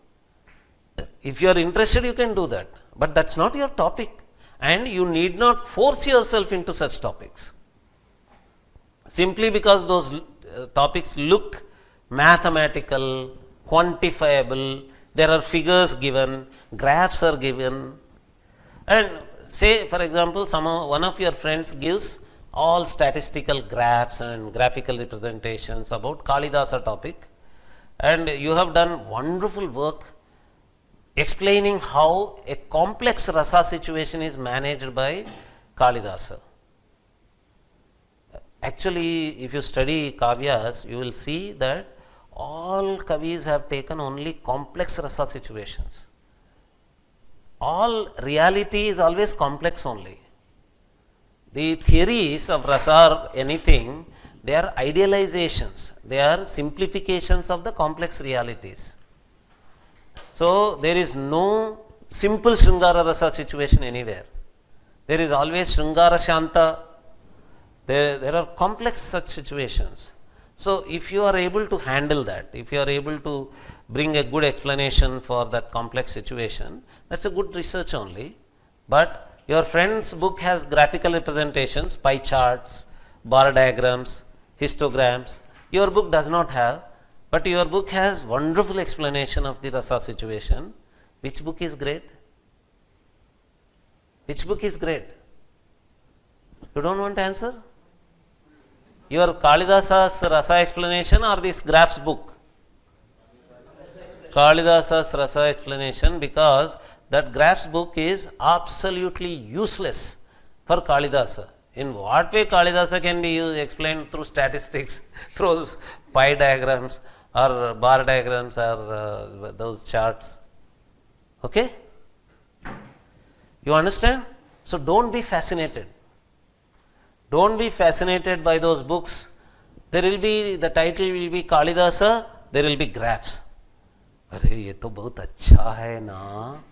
If you are interested, you can do that, but that is not your topic and you need not force yourself into such topics. Simply because those topics look mathematical, quantifiable, there are figures given, graphs are given, and say for example one of your friends gives all statistical graphs and graphical representations about Kalidasa topic, and you have done wonderful work explaining how a complex rasa situation is managed by Kalidasa. Actually, if you study Kavyas, you will see that all Kavis have taken only complex rasa situations. All reality is always complex only. The theories of rasa or anything, they are idealizations, they are simplifications of the complex realities. So, there is no simple Sringara rasa situation anywhere. There is always Sringara Shanta, there are complex such situations. So, if you are able to handle that, if you are able to bring a good explanation for that complex situation, that is a good research only. But your friend's book has graphical representations, pie charts, bar diagrams, histograms. Your book does not have, but your book has wonderful explanation of the rasa situation. Which book is great? Which book is great? You don't want to answer? Your Kalidasa's rasa explanation or this graphs book? Kalidasa's rasa explanation, because that graphs book is absolutely useless for Kalidasa. In what way Kalidasa can be explained through statistics, through pie diagrams or bar diagrams or those charts? Okay? You understand? So, don't be fascinated. Don't be fascinated by those books. There will be, the title will be Kalidasa, there will be graphs. अरे ये तो बहुत अच्छा है ना,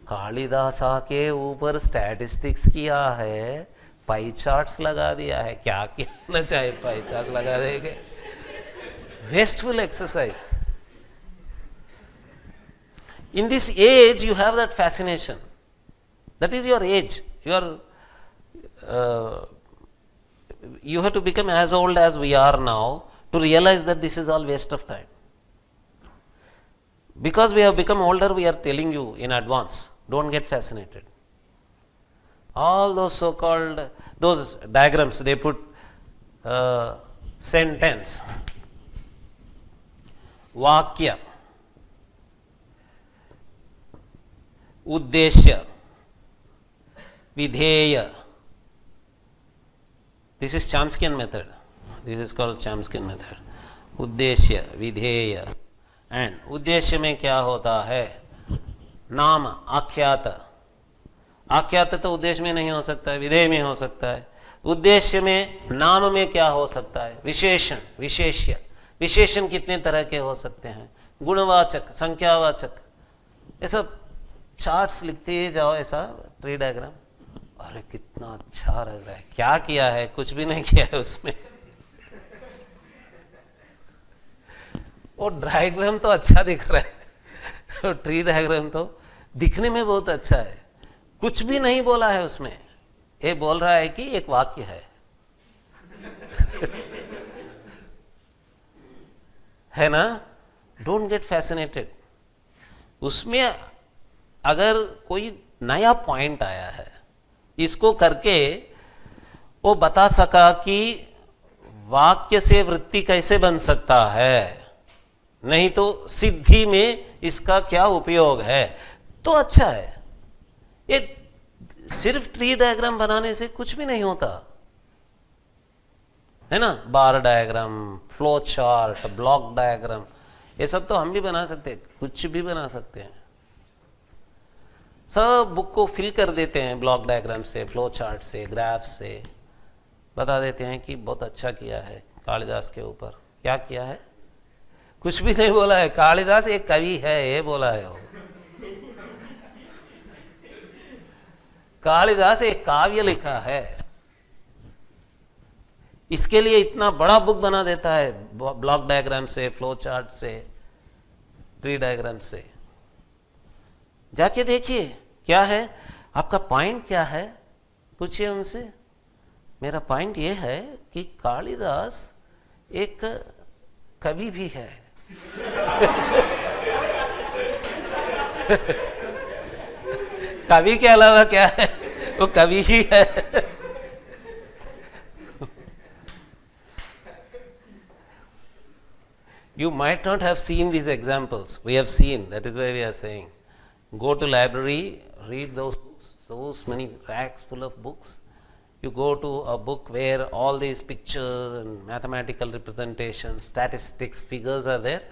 कालिदासा के ऊपर statistics किया है, पाई चार्ट्स लगा दिया है, क्या कहना चाहे पाई चार्ट्स लगा देंगे, wasteful exercise. In this age you have that fascination, that is your age. You have to become as old as we are now to realize that this is all waste of time. Because we have become older, we are telling you in advance, don't get fascinated. All those so-called, those diagrams, they put sentence, vakya, Uddeshya, Videya. This is Chomskyan method. This is called Chomskyan method. Uddeshya, Videya. And उद्देश्य में क्या होता है? नाम, आख्यात. आख्यात तो उद्देश्य में नहीं हो सकता है, विधेय में हो सकता है. उद्देश्य में नाम में क्या हो सकता है? विशेषण, विशेष्य. विशेषण कितने तरह के हो सकते हैं? गुणवाचक, संख्यावाचक. ऐसा चार्ट्स लिखते जाओ, ऐसा ट्री डायग्राम. अरे कितना अच्छा लग रहा है. क्या किया है? कुछ भी नहीं किया है उसमें. वो डायग्राम तो अच्छा दिख रहा है, ट्री डायग्राम तो दिखने में बहुत अच्छा है. कुछ भी नहीं बोला है उसमें. ये बोल रहा है कि एक वाक्य है. है ना? Don't get fascinated. उसमें अगर कोई नया पॉइंट आया है, इसको करके वो बता सका कि वाक्य से वृत्ति कैसे बन सकता है, नहीं तो सिद्धि में इसका क्या उपयोग है, तो अच्छा है. ये सिर्फ ट्री डायग्राम बनाने से कुछ भी नहीं होता है ना. Bar diagram, flow chart, block diagram, ये सब तो हम भी बना सकते हैं, कुछ भी बना सकते हैं. सब बुक को फिल कर देते हैं ब्लॉक डायग्राम से, फ्लो चार्ट से, ग्राफ से. बता देते हैं कि बहुत अच्छा किया है कालिदास के ऊपर. क्या किया है? कुछ भी नहीं बोला है. कालिदास एक कवि है, ये बोला है वो. कालिदास एक काव्य लिखा है, इसके लिए इतना बड़ा बुक बना देता है ब्लॉक डायग्राम से, फ्लो चार्ट से, ट्री डायग्राम से. जाके देखिए क्या है आपका पॉइंट, क्या है, पूछिए उनसे. मेरा पॉइंट ये है कि कालिदास एक कवि भी है. कवि के अलावा क्या है? वो कवि ही है. You might not have seen these examples. We have seen. That is why we are saying, go to library, read those books, those many racks full of books. You go to a book where all these pictures and mathematical representations, statistics, figures are there.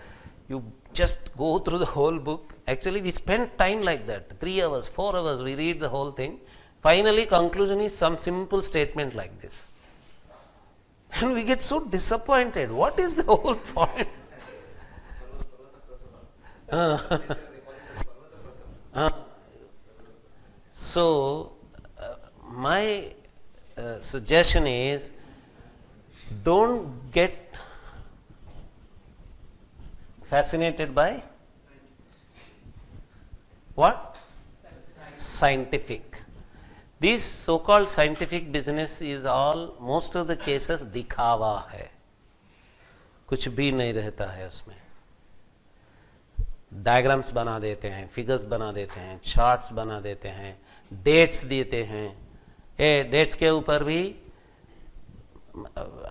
You just go through the whole book. Actually, we spend time like that. 3 hours, 4 hours, we read the whole thing. Finally, conclusion is some simple statement like this. And we get so disappointed. What is the whole point? So, my suggestion is, don't get fascinated by what? Scientific. This so-called scientific business is all, most of the cases, दिखावा है. कुछ भी नहीं रहता है उसमें. Diagrams बना देते हैं, फिगर्स बना देते हैं, चार्ट्स बना देते हैं, डेट्स देते हैं. ये डेट्स के ऊपर भी,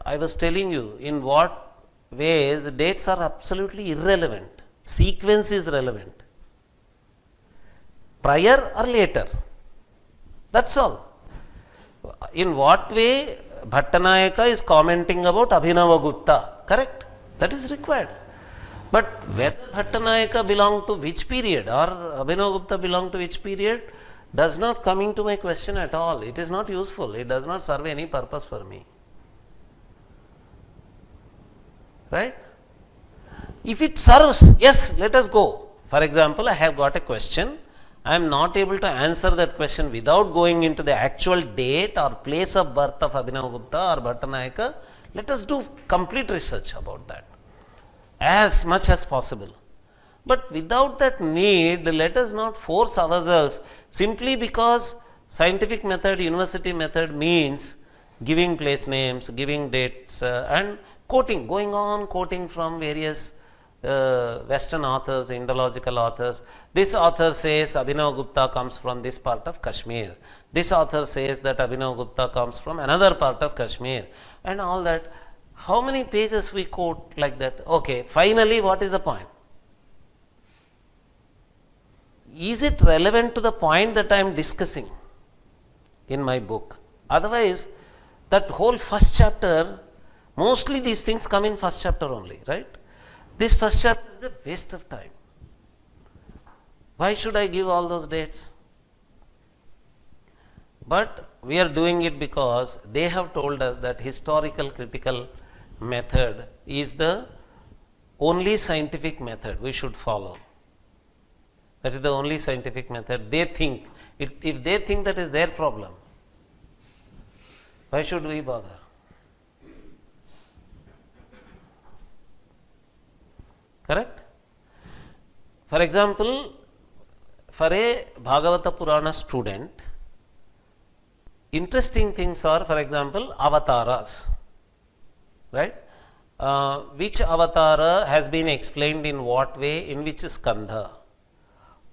I was telling you in what ways dates are absolutely irrelevant. Sequence is relevant. Prior or later. That's all. In what way Bhattanayaka is commenting about Abhinavagupta. Correct? That is required. But whether Bhattanayaka belonged to which period or Abhinavagupta belonged to which period does not come into my question at all. It is not useful. It does not serve any purpose for me. Right? If it serves, yes, let us go. For example, I have got a question. I am not able to answer that question without going into the actual date or place of birth of Abhinavagupta or Bhattanayaka. Let us do complete research about that as much as possible. But without that need, let us not force ourselves simply because scientific method, university method means giving place names, giving dates and quoting, going on quoting from various Western authors, Indological authors. This author says Abhinavagupta comes from this part of Kashmir. This author says that Abhinavagupta comes from another part of Kashmir, and all that. How many pages we quote like that? Okay, finally, what is the point? is it relevant to the point that I am discussing in my book? Otherwise, that whole first chapter, mostly these things come in first chapter only, right? This first chapter is a waste of time. Why should I give all those dates? But we are doing it because they have told us that historical critical method is the only scientific method we should follow. That is the only scientific method. They think, if they think that is their problem, why should we bother? Correct? For example, for a Bhagavata Purana student, interesting things are, for example, avatars, right? Which avatara has been explained in what way, in which skandha?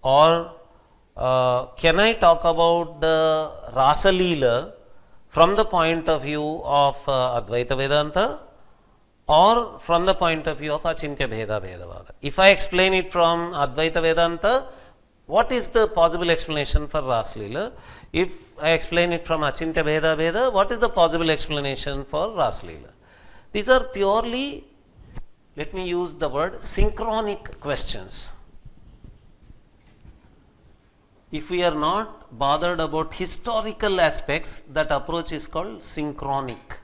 Or can I talk about the Rasa Leela from the point of view of Advaita Vedanta or from the point of view of Achintya Bheda Vedavada? If I explain it from Advaita Vedanta, what is the possible explanation for Rasa Leela? If I explain it from Achintya Bheda Veda, what is the possible explanation for Rasa Leela? These are purely, let me use the word, synchronic questions. If we are not bothered about historical aspects, that approach is called synchronic.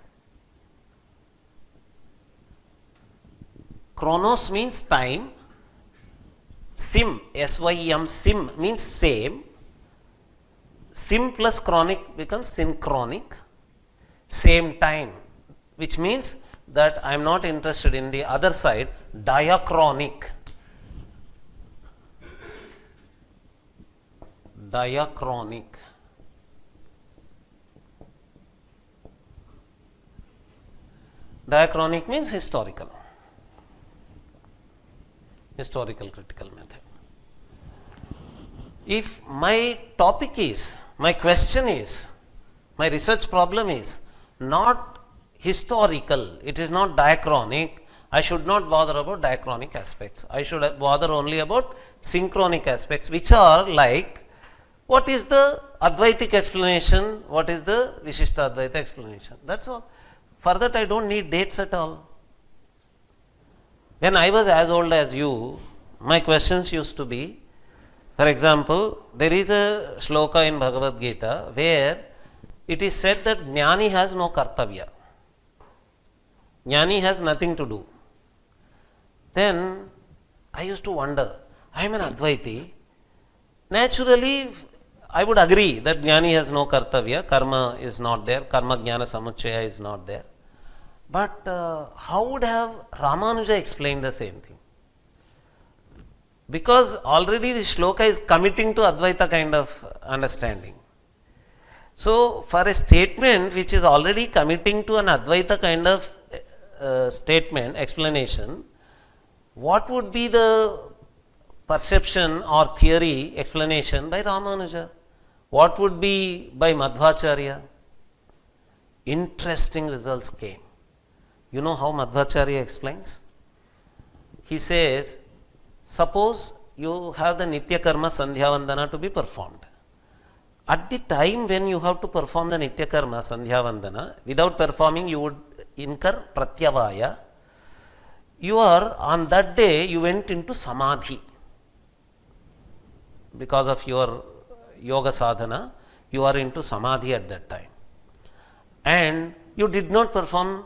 Chronos means time. Sim, S-Y-M, sim means same. Sim plus chronic becomes synchronic. Same time, which means that I am not interested in the other side, diachronic. Diachronic. Diachronic means historical. Historical critical method. If my topic is, my question is, my research problem is not historical, it is not diachronic, I should not bother about diachronic aspects. I should bother only about synchronic aspects, which are like, what is the Advaitic explanation, what is the Vishishta Advaita explanation, that's all. For that I don't need dates at all. When I was as old as you, my questions used to be, for example, there is a shloka in Bhagavad Gita where it is said that Jnani has no kartavya. Jnani has nothing to do. Then I used to wonder, I am an Advaiti. Naturally, I would agree that Jnani has no kartavya, karma is not there, karma jnana samuchaya is not there. But how would have Ramanuja explained the same thing? Because already the shloka is committing to Advaita kind of understanding. So, for a statement which is already committing to an Advaita kind of statement, explanation, what would be the perception or theory explanation by Ramanuja? What would be by Madhvacharya? Interesting results came. You know how Madhvacharya explains? He says, suppose you have the Nitya Karma Sandhya Vandana to be performed. At the time when you have to perform the Nitya Karma Sandhya Vandana, without performing you would incur Pratyavaya. You are, on that day, you went into Samadhi. Because of your yoga sadhana, you are into Samadhi at that time. And you did not perform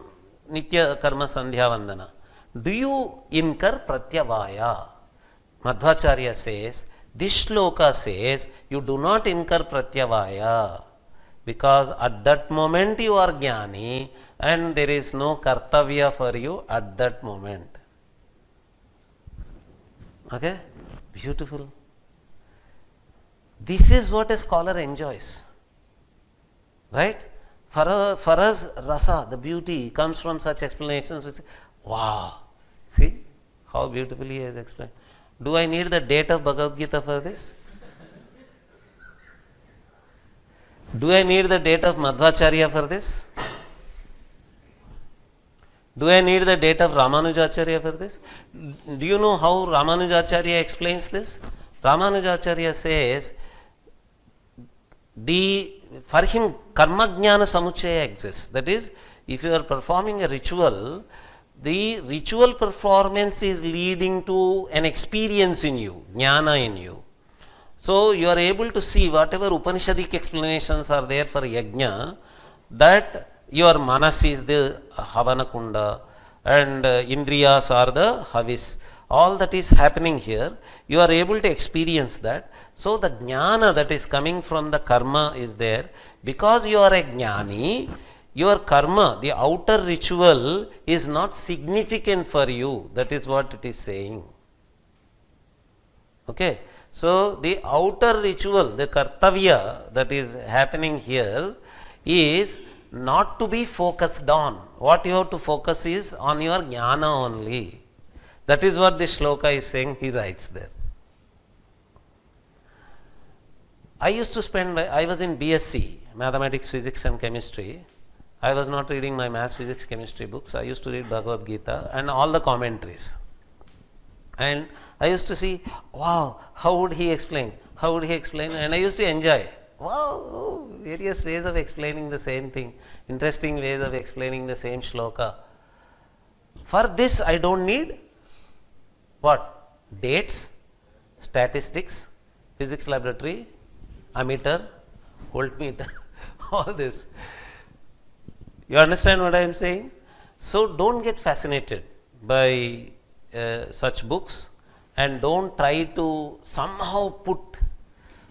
Nitya Karma Sandhya Vandana. Do you incur Pratyavaya? Madhvacharya says, this shloka says, you do not incur Pratyavaya because at that moment you are Jnani and there is no Kartavya for you at that moment. Okay? Beautiful. This is what a scholar enjoys. Right? For us, rasa, the beauty comes from such explanations. We say, wow, see how beautifully he has explained. Do I need the date of Bhagavad Gita for this? Do I need the date of Madhvacharya for this? Do I need the date of Ramanujacharya for this? Do you know how Ramanujacharya explains this? Ramanujacharya says, for him karma jnana samuchaya exists. That is, if you are performing a ritual, the ritual performance is leading to an experience in you, jnana in you. So you are able to see whatever Upanishadic explanations are there for yajna, that your manas is the havana kunda and indriyas are the havis. All that is happening here, you are able to experience that. So the jnana that is coming from the karma is there. Because you are a jnani, your karma, the outer ritual is not significant for you. That is what it is saying. Okay. So the outer ritual, the kartavya that is happening here is not to be focused on. What you have to focus is on your jnana only. That is what the shloka is saying, he writes there. I used to spend, I was in BSc, Mathematics, Physics and Chemistry. I was not reading my maths, physics, chemistry books. I used to read Bhagavad Gita and all the commentaries. And I used to see, wow, how would he explain? How would he explain? And I used to enjoy. Wow, various ways of explaining the same thing. Interesting ways of explaining the same shloka. For this, I don't need what? Dates, statistics, physics laboratory, ammeter, voltmeter, all this. You understand what I am saying? So don't get fascinated by such books and don't try to somehow put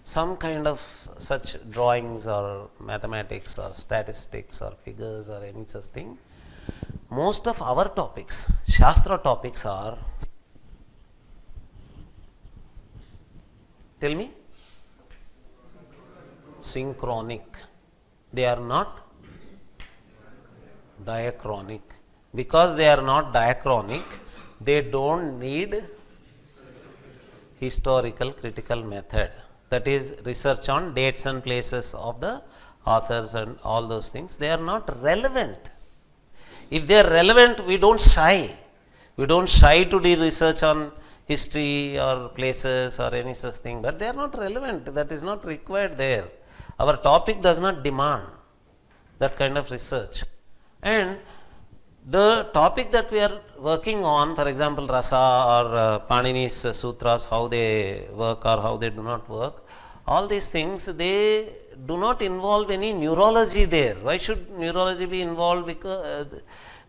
some kind of such drawings or mathematics or statistics or figures or any such thing. Most of our topics, Shastra topics are, tell me, synchronic. They are not diachronic. Because they are not diachronic, they don't need historical critical method. That is research on dates and places of the authors and all those things. They are not relevant. If they are relevant, we don't shy. We don't shy to do research on history or places or any such thing, but they are not relevant. That is not required there. Our topic does not demand that kind of research. And the topic that we are working on, for example, Rasa or Panini's sutras, how they work or how they do not work, all these things, they do not involve any neurology there. Why should neurology be involved? Because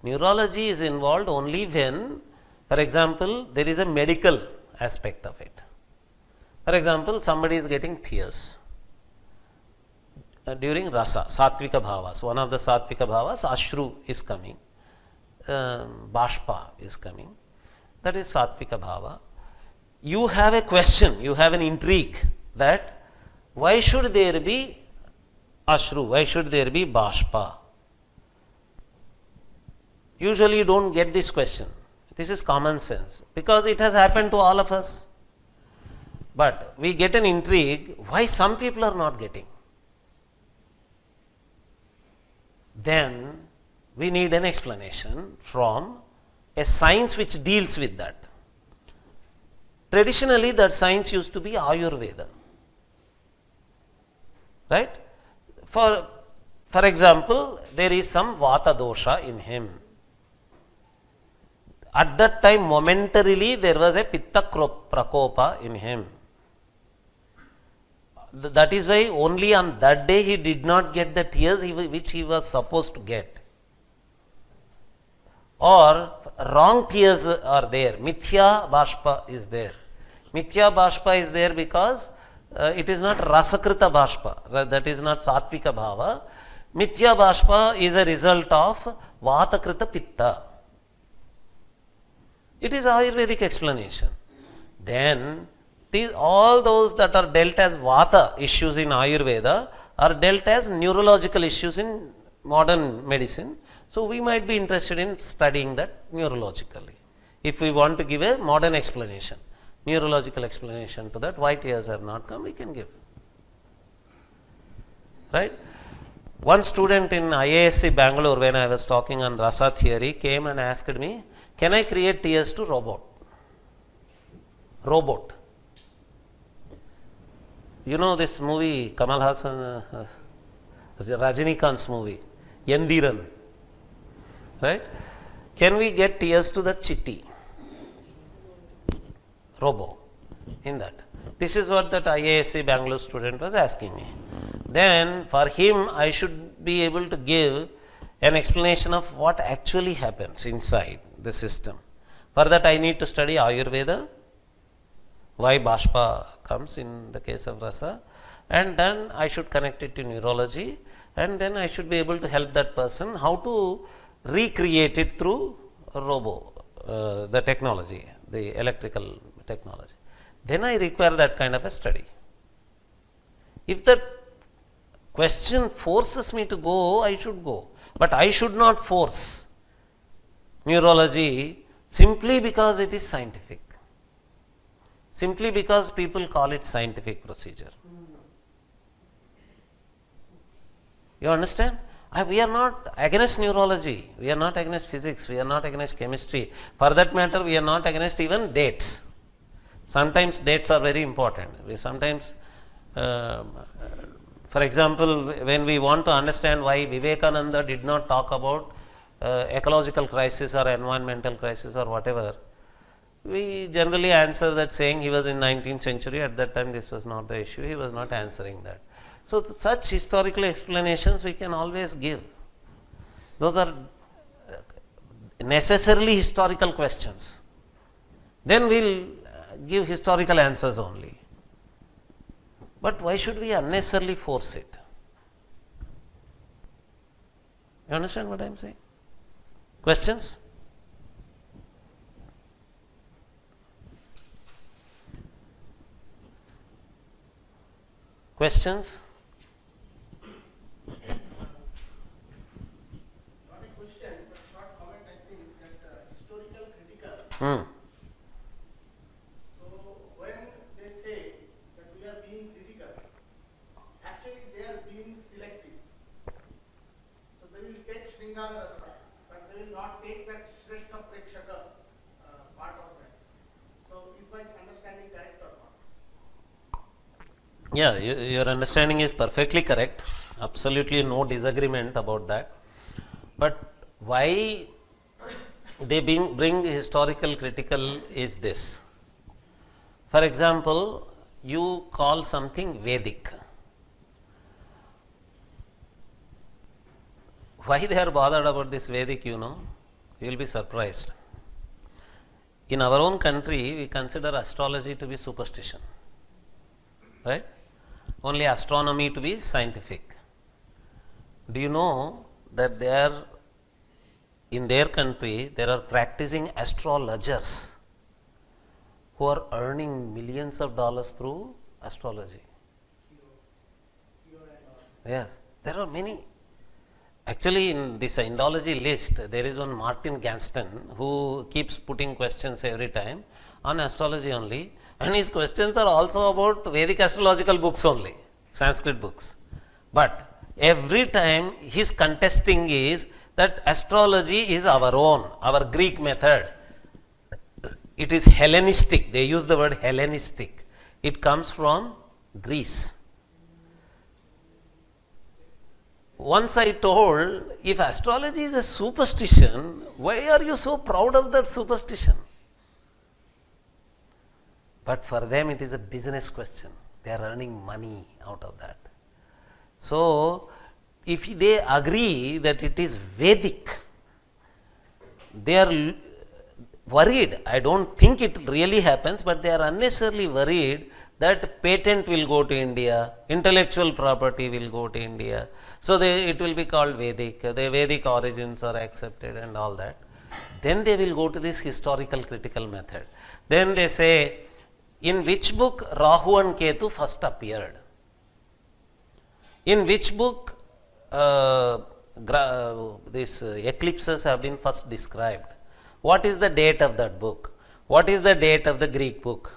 neurology is involved only when, for example, there is a medical aspect of it. For example, somebody is getting tears during rasa, sattvika bhavas. One of the sattvika bhavas, ashru is coming, bashpa is coming. That is sattvika bhava. You have a question, you have an intrigue that why should there be ashru, why should there be bashpa? Usually you don't get this question. This is common sense because it has happened to all of us. But we get an intrigue why some people are not getting. Then we need an explanation from a science which deals with that. Traditionally, that science used to be Ayurveda. Right? For example, there is some Vata dosha in him. At that time, momentarily, there was a Pitta prakopa in him. That is why only on that day he did not get the tears which he was supposed to get. Or wrong tears are there. Mithya bashpa is there. Mithya bashpa is there because it is not rasakrita bashpa. That is not sattvika bhava. Mithya bashpa is a result of vatakrita pitta. It is Ayurvedic explanation. Then all those that are dealt as vata issues in Ayurveda are dealt as neurological issues in modern medicine. So we might be interested in studying that neurologically. If we want to give a modern explanation, neurological explanation to that, why tears have not come, we can give. Right? One student in IASC Bangalore, when I was talking on rasa theory, came and asked me, can I create tears to robot? You know this movie, Kamal Hassan, Rajinikanth's movie, Yendiran, right? Can we get tears to the chitti? Robo, in that. This is what that IASC Bangalore student was asking me. Then for him, I should be able to give an explanation of what actually happens inside the system. For that, I need to study Ayurveda, why Bashpa comes in the case of Rasa, and then I should connect it to neurology, and then I should be able to help that person how to recreate it through robo, the technology, the electrical technology. Then I require that kind of a study. If that question forces me to go, I should go. But I should not force neurology simply because it is scientific. Simply because people call it scientific procedure. You understand? We are not against neurology, we are not against physics, we are not against chemistry. For that matter, we are not against even dates. Sometimes dates are very important. We sometimes, for example, when we want to understand why Vivekananda did not talk about ecological crisis or environmental crisis or whatever, we generally answer that saying he was in 19th century, at that time this was not the issue, he was not answering that. So, such historical explanations we can always give. Those are necessarily historical questions. Then we will give historical answers only. But why should we unnecessarily force it? You understand what I am saying? Questions? Questions? Not a question, but short comment. I think that historical critical. So when they say that we are being critical, actually they are being selective. So they will take Sringara Rasa, but they will not take that Shrestha Prekshaka part of that. So is my understanding correct or not? Yeah, your understanding is perfectly correct. Absolutely no disagreement about that. But why they bring historical critical is this. For example, you call something Vedic. Why they are bothered about this Vedic, you know? You will be surprised. In our own country, we consider astrology to be superstition, right? Only astronomy to be scientific. Do you know that in their country, there are practicing astrologers who are earning millions of dollars through astrology? Yes, there are many. Actually, in this Indology list, there is one Martin Ganston who keeps putting questions every time on astrology only, and his questions are also about Vedic astrological books only, Sanskrit books. But every time his contesting is that astrology is our own, our Greek method. It is Hellenistic. They use the word Hellenistic. It comes from Greece. Once I told, if astrology is a superstition, why are you so proud of that superstition? But for them it is a business question. They are earning money out of that. So, if they agree that it is Vedic, they are worried. I don't think it really happens, but they are unnecessarily worried that patent will go to India, intellectual property will go to India. So, it will be called Vedic, the Vedic origins are accepted and all that. Then they will go to this historical critical method. Then they say, in which book Rahu and Ketu first appeared? In which book these eclipses have been first described? What is the date of that book? What is the date of the Greek book?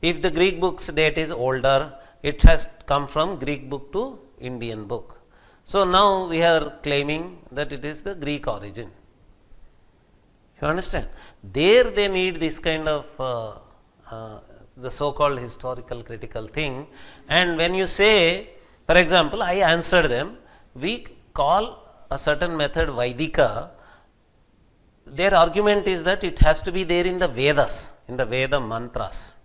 If the Greek book's date is older, it has come from Greek book to Indian book. So now we are claiming that it is the Greek origin. You understand? There they need this kind of the so-called historical critical thing. And when you say, for example, I answered them, we call a certain method Vaidika. Their argument is that it has to be there in the Vedas, in the Veda mantras.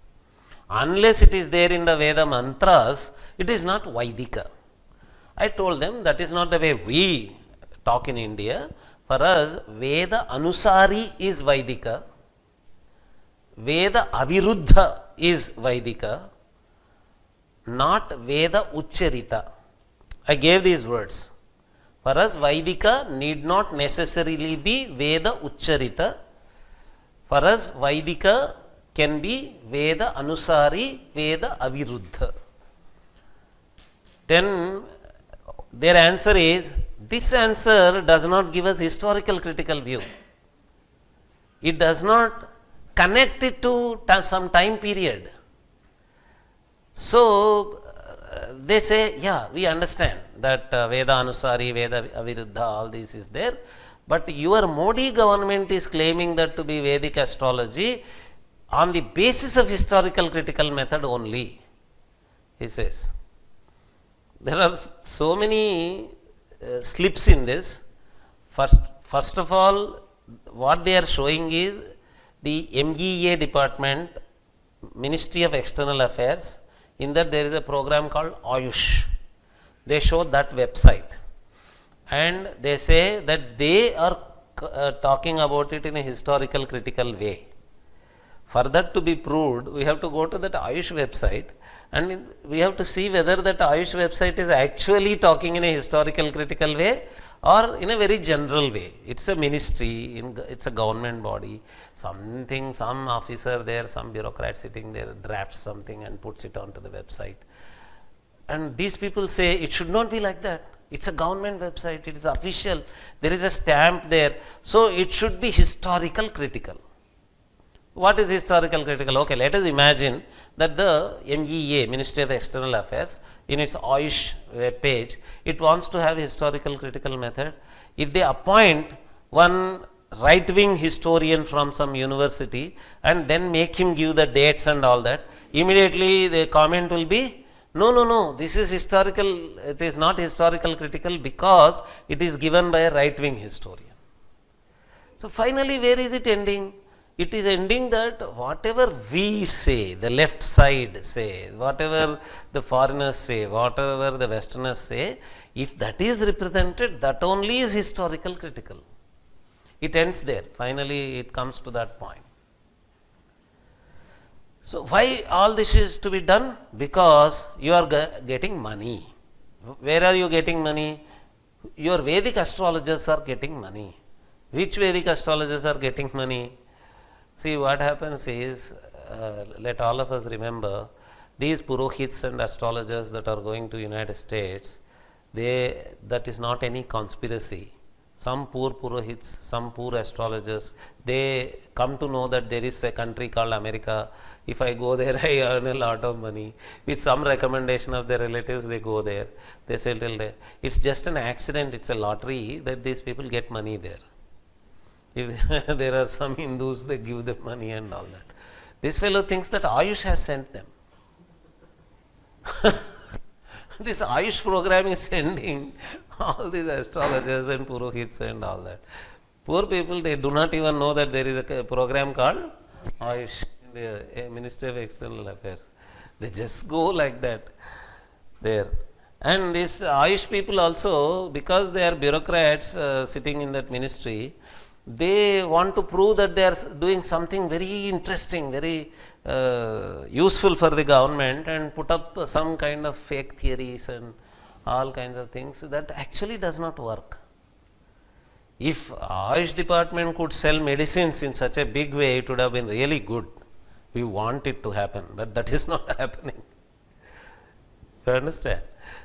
Unless it is there in the Veda mantras, it is not Vaidika. I told them that is not the way we talk in India. For us, Veda Anusari is Vaidika, Veda Aviruddha is Vaidika, not Veda Ucharita. I gave these words. For us, Vaidika need not necessarily be Veda Ucharita. For us, Vaidika can be Veda Anusari, Veda Aviruddha. Then their answer is, this answer does not give us historical critical view. It does not connect it to some time period. So they say, yeah, we understand that Veda Anusari, Veda Aviruddha, all this is there. But your Modi government is claiming that to be Vedic astrology on the basis of historical critical method only, he says. There are so many slips in this. First of all, what they are showing is the MEA department, Ministry of External Affairs, in that there is a program called Ayush. They show that website and they say that they are talking about it in a historical critical way. For that to be proved, we have to go to that Ayush website and we have to see whether that Ayush website is actually talking in a historical critical way or in a very general way. It's a ministry, it's a government body, something, some officer there, some bureaucrat sitting there drafts something and puts it onto the website. And these people say it should not be like that. It's a government website, it is official, there is a stamp there, so it should be historical critical. What is historical critical? Okay, let us imagine that the MEA, Ministry of External Affairs, in its Ayush web page, it wants to have historical critical method. If they appoint one right-wing historian from some university and then make him give the dates and all that, immediately the comment will be, no, this is historical, it is not historical critical because it is given by a right-wing historian. So finally, where is it ending? It is ending that whatever we say, the left side say, whatever the foreigners say, whatever the westerners say, if that is represented, that only is historical critical. It ends there. Finally, it comes to that point. So why all this is to be done? Because you are getting money. Where are you getting money? Your Vedic astrologers are getting money. Which Vedic astrologers are getting money? See, what happens is, let all of us remember, these Purohits and astrologers that are going to United States, that is not any conspiracy. Some poor Purohits, some poor astrologers, they come to know that there is a country called America. If I go there, I earn a lot of money. With some recommendation of their relatives, they go there. They settle there. It's just an accident, it's a lottery that these people get money there. If there are some Hindus, they give them money and all that. This fellow thinks that Ayush has sent them. This Ayush program is sending all these astrologers and Purohits and all that. Poor people, they do not even know that there is a program called Ayush in the Ministry of External Affairs. They just go like that there. And these Ayush people also, because they are bureaucrats sitting in that ministry, they want to prove that they are doing something very interesting, very useful for the government and put up some kind of fake theories and all kinds of things that actually does not work. If Ayush department could sell medicines in such a big way, it would have been really good. We want it to happen, but that is not happening. You understand?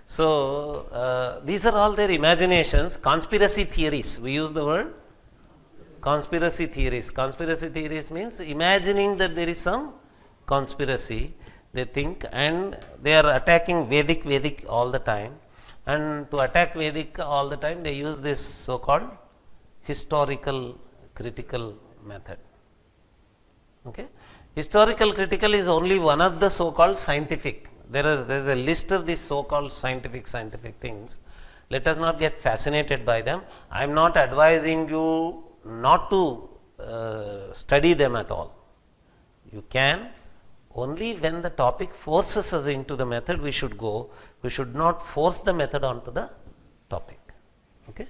So these are all their imaginations, conspiracy theories. We use the word conspiracy theories. Conspiracy theories means imagining that there is some conspiracy, they think, and they are attacking Vedic all the time. And to attack Vedic all the time, they use this so-called historical critical method. Okay? Historical critical is only one of the so-called scientific. There is a list of these so-called scientific things. Let us not get fascinated by them. I am not advising you not to study them at all. You can, only when the topic forces us into the method we should go. We should not force the method onto the topic. Okay?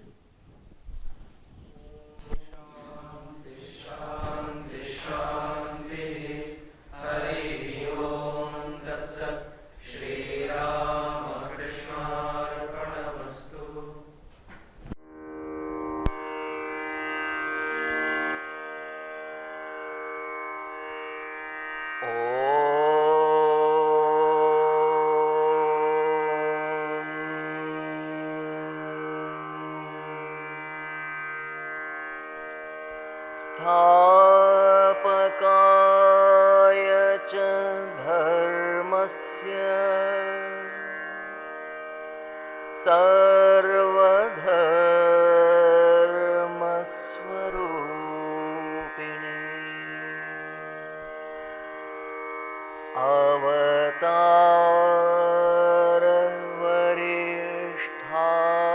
स्थापकाय च धर्मस्य सर्वधर्मस्वरूपिणे अवतारवरिष्ठाय